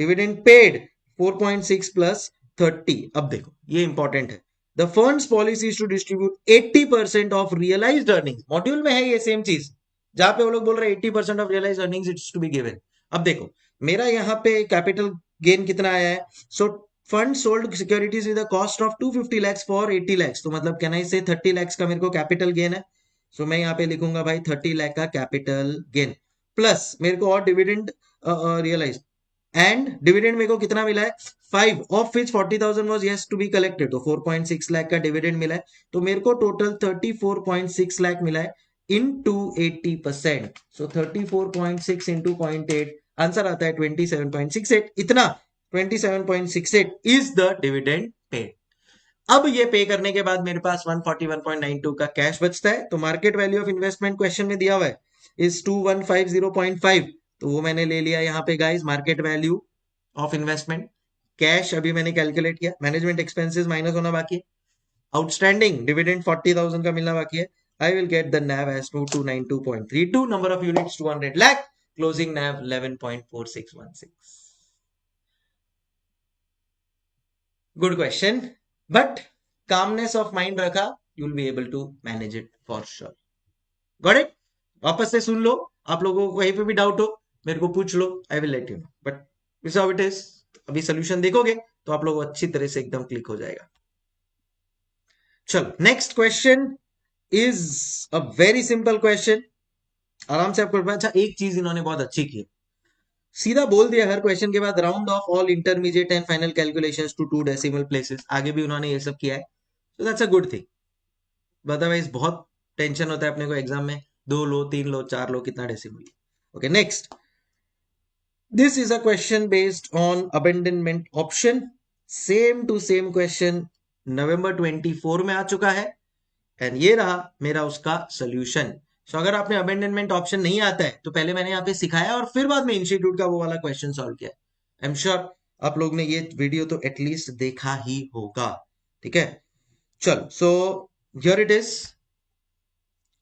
Dividend paid 4.6 plus 30. अब देखो ये इंपॉर्टेंट है. The fund's policy is to distribute 80% of realized earnings. Module में है ये same चीज, जहां पे वो लोग बोल रहे हैं 80% of realized earnings it's to be given. अब देखो मेरा यहाँ पे कैपिटल गेन कितना आया है. So fund sold securities with cost of 250 lakhs for 80 lakhs. तो मतलब कैन आई से 30 लैक्स का मेरे को कैपिटल गेन है. सो मैं यहाँ पे लिखूंगा भाई 30 लाख का कैपिटल गेन प्लस मेरे को और डिविडेंड रियलाइज एंड डिविडेंड मेरे को कितना मिला है 5 of which 40,000 was yes to be collected. तो 4.6 लाख का डिविडेंड मिला है, तो मेरे को टोटल 34.6 लाख मिला है इनटू 80%. सो 34.6 इंटू 0.8 आंसर आता है 27.68. इतना 27.68 इज द डिविडेंड पेड. अब ये पे करने के बाद मेरे पास 141.92 का कैश बचता है. तो market value of investment question में दिया हुआ है इज 2150.5. तो वो मैंने ले लिया यहाँ पे guys. Market value of investment, cash अभी मैंने कैलकुलेट किया, मैनेजमेंट एक्सपेंसेस माइनस होना बाकी है, आउटस्टैंडिंग डिविडेंड 40,000 का मिलना बाकी है. I will get the NAV as 292.32. Number of units 200 lakh. Closing NAV 11.4616. Good question, but calmness of mind रखा, you will be able to manage it for sure. Got it? वापस से सुन लो. आप लोगों को कहीं पे भी डाउट हो मेरे को पूछ लो, I will let you know. But this how it is. अभी सोल्यूशन देखोगे तो आप लोग अच्छी तरह से एकदम क्लिक हो जाएगा. चलो next question is a very simple question. आराम से आपको. अच्छा एक चीज इन्होंने बहुत अच्छी की, सीधा बोल दिया हर क्वेश्चन के बाद round off all intermediate and final calculations to 2 decimal places. आगे भी उन्होंने ये सब किया है, so that's a good thing. Otherwise बहुत टेंशन होता है अपने को एग्जाम में, 2 लो 3 लो 4 लो कितना decimal. Okay next. This is a question based on abandonment option. Same to same question November 24 में आ चुका है एंड ये रहा मेरा उसका सोल्यूशन. सो अगर आपने अबेंडनमेंट ऑप्शन नहीं आता है तो पहले मैंने यहाँ पे सिखाया और फिर बाद में इंस्टीट्यूट का वो वाला क्वेश्चन सॉल्व किया. आई एम श्योर आप लोग ने ये वीडियो तो एटलीस्ट देखा ही होगा. ठीक है चलो. So here it is.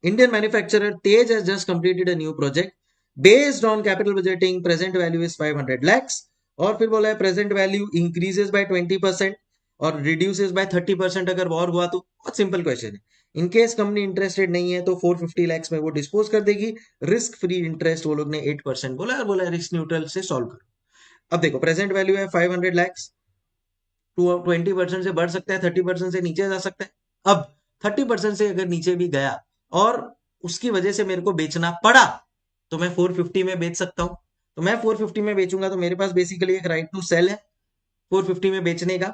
Indian manufacturer Tej has just completed a new project based on capital budgeting. Present value is 500 lakhs. और फिर बोला है प्रेजेंट वैल्यू इंक्रीजेस बाय 20% और रिड्यूसेस बाय 30% अगर वॉर हुआ तो। बहुत सिंपल क्वेश्चन है। इन केस कंपनी इंटरेस्टेड नहीं है तो 450 लाख में वो डिस्पोज कर देगी। रिस्क फ्री इंटरेस्ट वो लोग ने 8% बोला और बोला रिस्क न्यूट्रल से सॉल्व करो। अब देखो प्रेजेंट वैल्यू है 500 लाख, 20% से बढ़ सकता है, 30% से नीचे जा सकता है। अब 30% से अगर नीचे भी गया और उसकी वजह से मेरे को बेचना पड़ा तो मैं 450 में बेच सकता हूं। तो मैं 450 में बेचूंगा तो मेरे पास बेसिकली एक राइट टू सेल है 450 में बेचने का।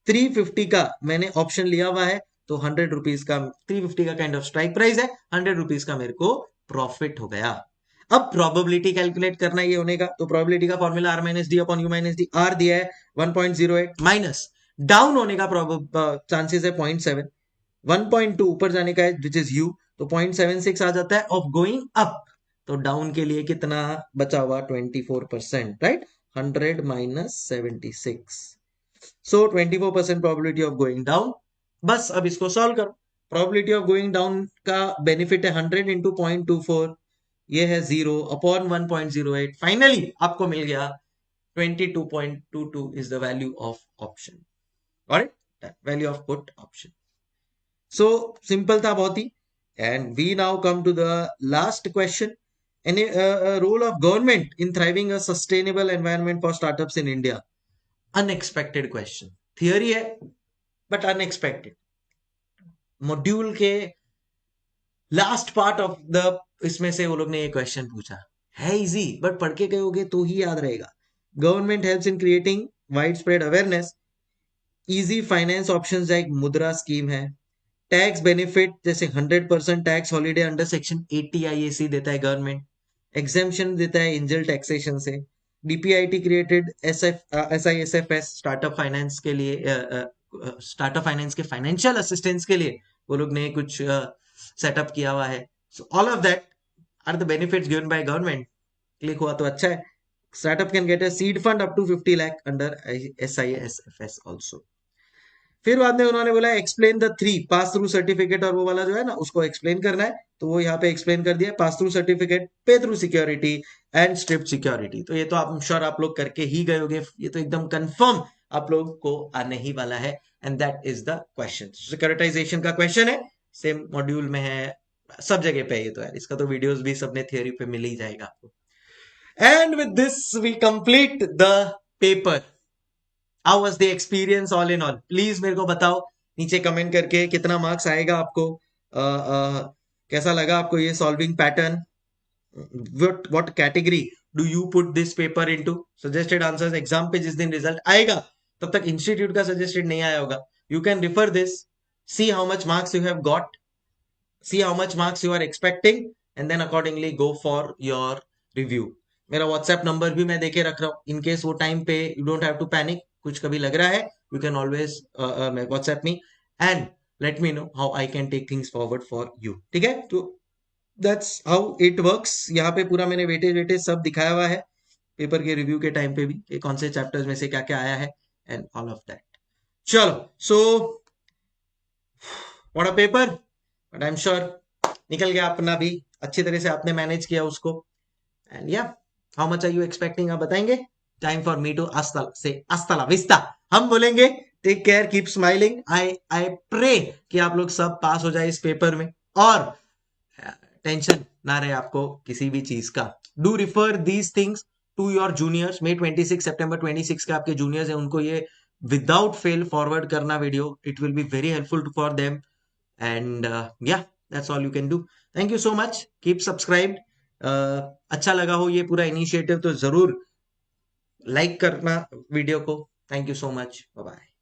350 का मैंने ऑप्शन लिया हुआ है तो 100 रुपीज का 350 का काइंड ऑफ स्ट्राइक प्राइस है, 100 रुपीज का मेरे को प्रॉफिट हो गया। अब प्रोबेबिलिटी कैलकुलेट करना ये होने का, तो प्रोबेबिलिटी का formula R minus D upon U minus D. R दिया है 1.08 माइनस डाउन होने का चांसेस है 0.7, 1.2 ऊपर जाने का है विच इज यू, तो 0.76 आ जाता है ऑफ गोइंग अप। तो डाउन के लिए कितना बचा हुआ 24%, right. 100 minus 76, so 24% probability of going down. बस अब इसको सॉल्व करो। प्रोबेबिलिटी ऑफ गोइंग डाउन का बेनिफिट है 100 इंटू 0.24, ये है 0 अपॉन 1.08। फाइनली आपको मिल गया 22.22 is the value of option, alright, value of put option. So simple था बहुत ही। And we now come to the last question, any role of government in thriving a sustainable environment for startups in India. Unexpected question, theory है but unexpected. Module के last part of the इसमें से वो लोग ने ये question पूछा है। इजी बट पढ़ के गए तो ही याद रहेगा। Government helps in creating wide spread awareness. Easy finance options एक मुद्रा स्कीम है। टैक्स बेनिफिट जैसे 100% tax holiday under section 80 IAC देता है गवर्नमेंट। एग्जेम्पशन देता है एंजल टैक्सेशन से। डीपीआईटी क्रिएटेड SISFS स्टार्टअप फाइनेंस के लिए, स्टार्टअप फाइनेंस के फाइनेंशियल असिस्टेंस के लिए वो लोग ने कुछ सेटअप किया हुआ है। So all of that are the benefits given by government. Click हुआ तो अच्छा है। Startup can get a seed fund up to 50 lakh under SISFS also. फिर बाद में उन्होंने बोला explain the 3 pass through certificate, और वो वाला जो है ना उसको एक्सप्लेन करना है, तो वो यहाँ पे एक्सप्लेन कर दिया। पास थ्रू सर्टिफिकेट, पे थ्रू सिक्योरिटी एंड स्ट्रिप्ट सिक्योरिटी। तो ये तो आप श्योर आप लोग करके ही गए होगे, ये तो एकदम कंफर्म आप लोग को आने ही वाला है। And that is the question. Securitization का क्वेश्चन है, सेम मॉड्यूल में है, सब जगह पे है ये तो यार। इसका तो वीडियोस भी सबने थियोरी पे मिल ही जाएगा आपको। And with this we complete the paper. How was the experience all in all? Please मेरे को बताओ नीचे कमेंट करके कितना मार्क्स आएगा आपको। कैसा लगा आपको ये solving pattern? What category do you put this paper into? Suggested answers exam पे जिस दिन रिजल्ट आएगा तब तक इंस्टीट्यूट का सजेस्टेड नहीं आया होगा। You can refer this, see how much marks you have got, see how much marks you are expecting and then accordingly go for your review. मेरा व्हाट्सएप नंबर भी मैं देके रख रहा हूँ, इन केस वो टाइम पे you don't have to panic, कुछ कभी लग रहा है you can always WhatsApp me and let me know how I can take things forward for you. ठीक है, तो दैट्स हाउ इट वर्क्स। यहाँ पे पूरा मैंने वेटेज सब दिखाया हुआ है पेपर के रिव्यू के टाइम पे भी कि कौन से चैप्टर्स में से क्या क्या आया है एंड ऑल ऑफ दैट। चलो, so what a paper, but I am sure निकल गया अपना भी, अच्छी तरह से आपने मैनेज किया उसको। एंड या how much are you expecting आप बताएंगे। Time for me to hasta la vista हम बोलेंगे। Take care, keep smiling. I pray कि आप लोग सब पास हो जाए इस पेपर में और टेंशन ना रहे आपको किसी भी चीज का। Do refer these things to your juniors. May 26 सितंबर 26 के आपके जूनियर्स हैं, उनको ये विदाउट फेल फॉरवर्ड करना video. It will be very helpful for them and yeah, that's all you can do. Thank you so much, keep subscribed. अच्छा लगा हो ये पूरा इनिशिएटिव तो जरूर लाइक करना वीडियो को। Thank you so much, bye bye.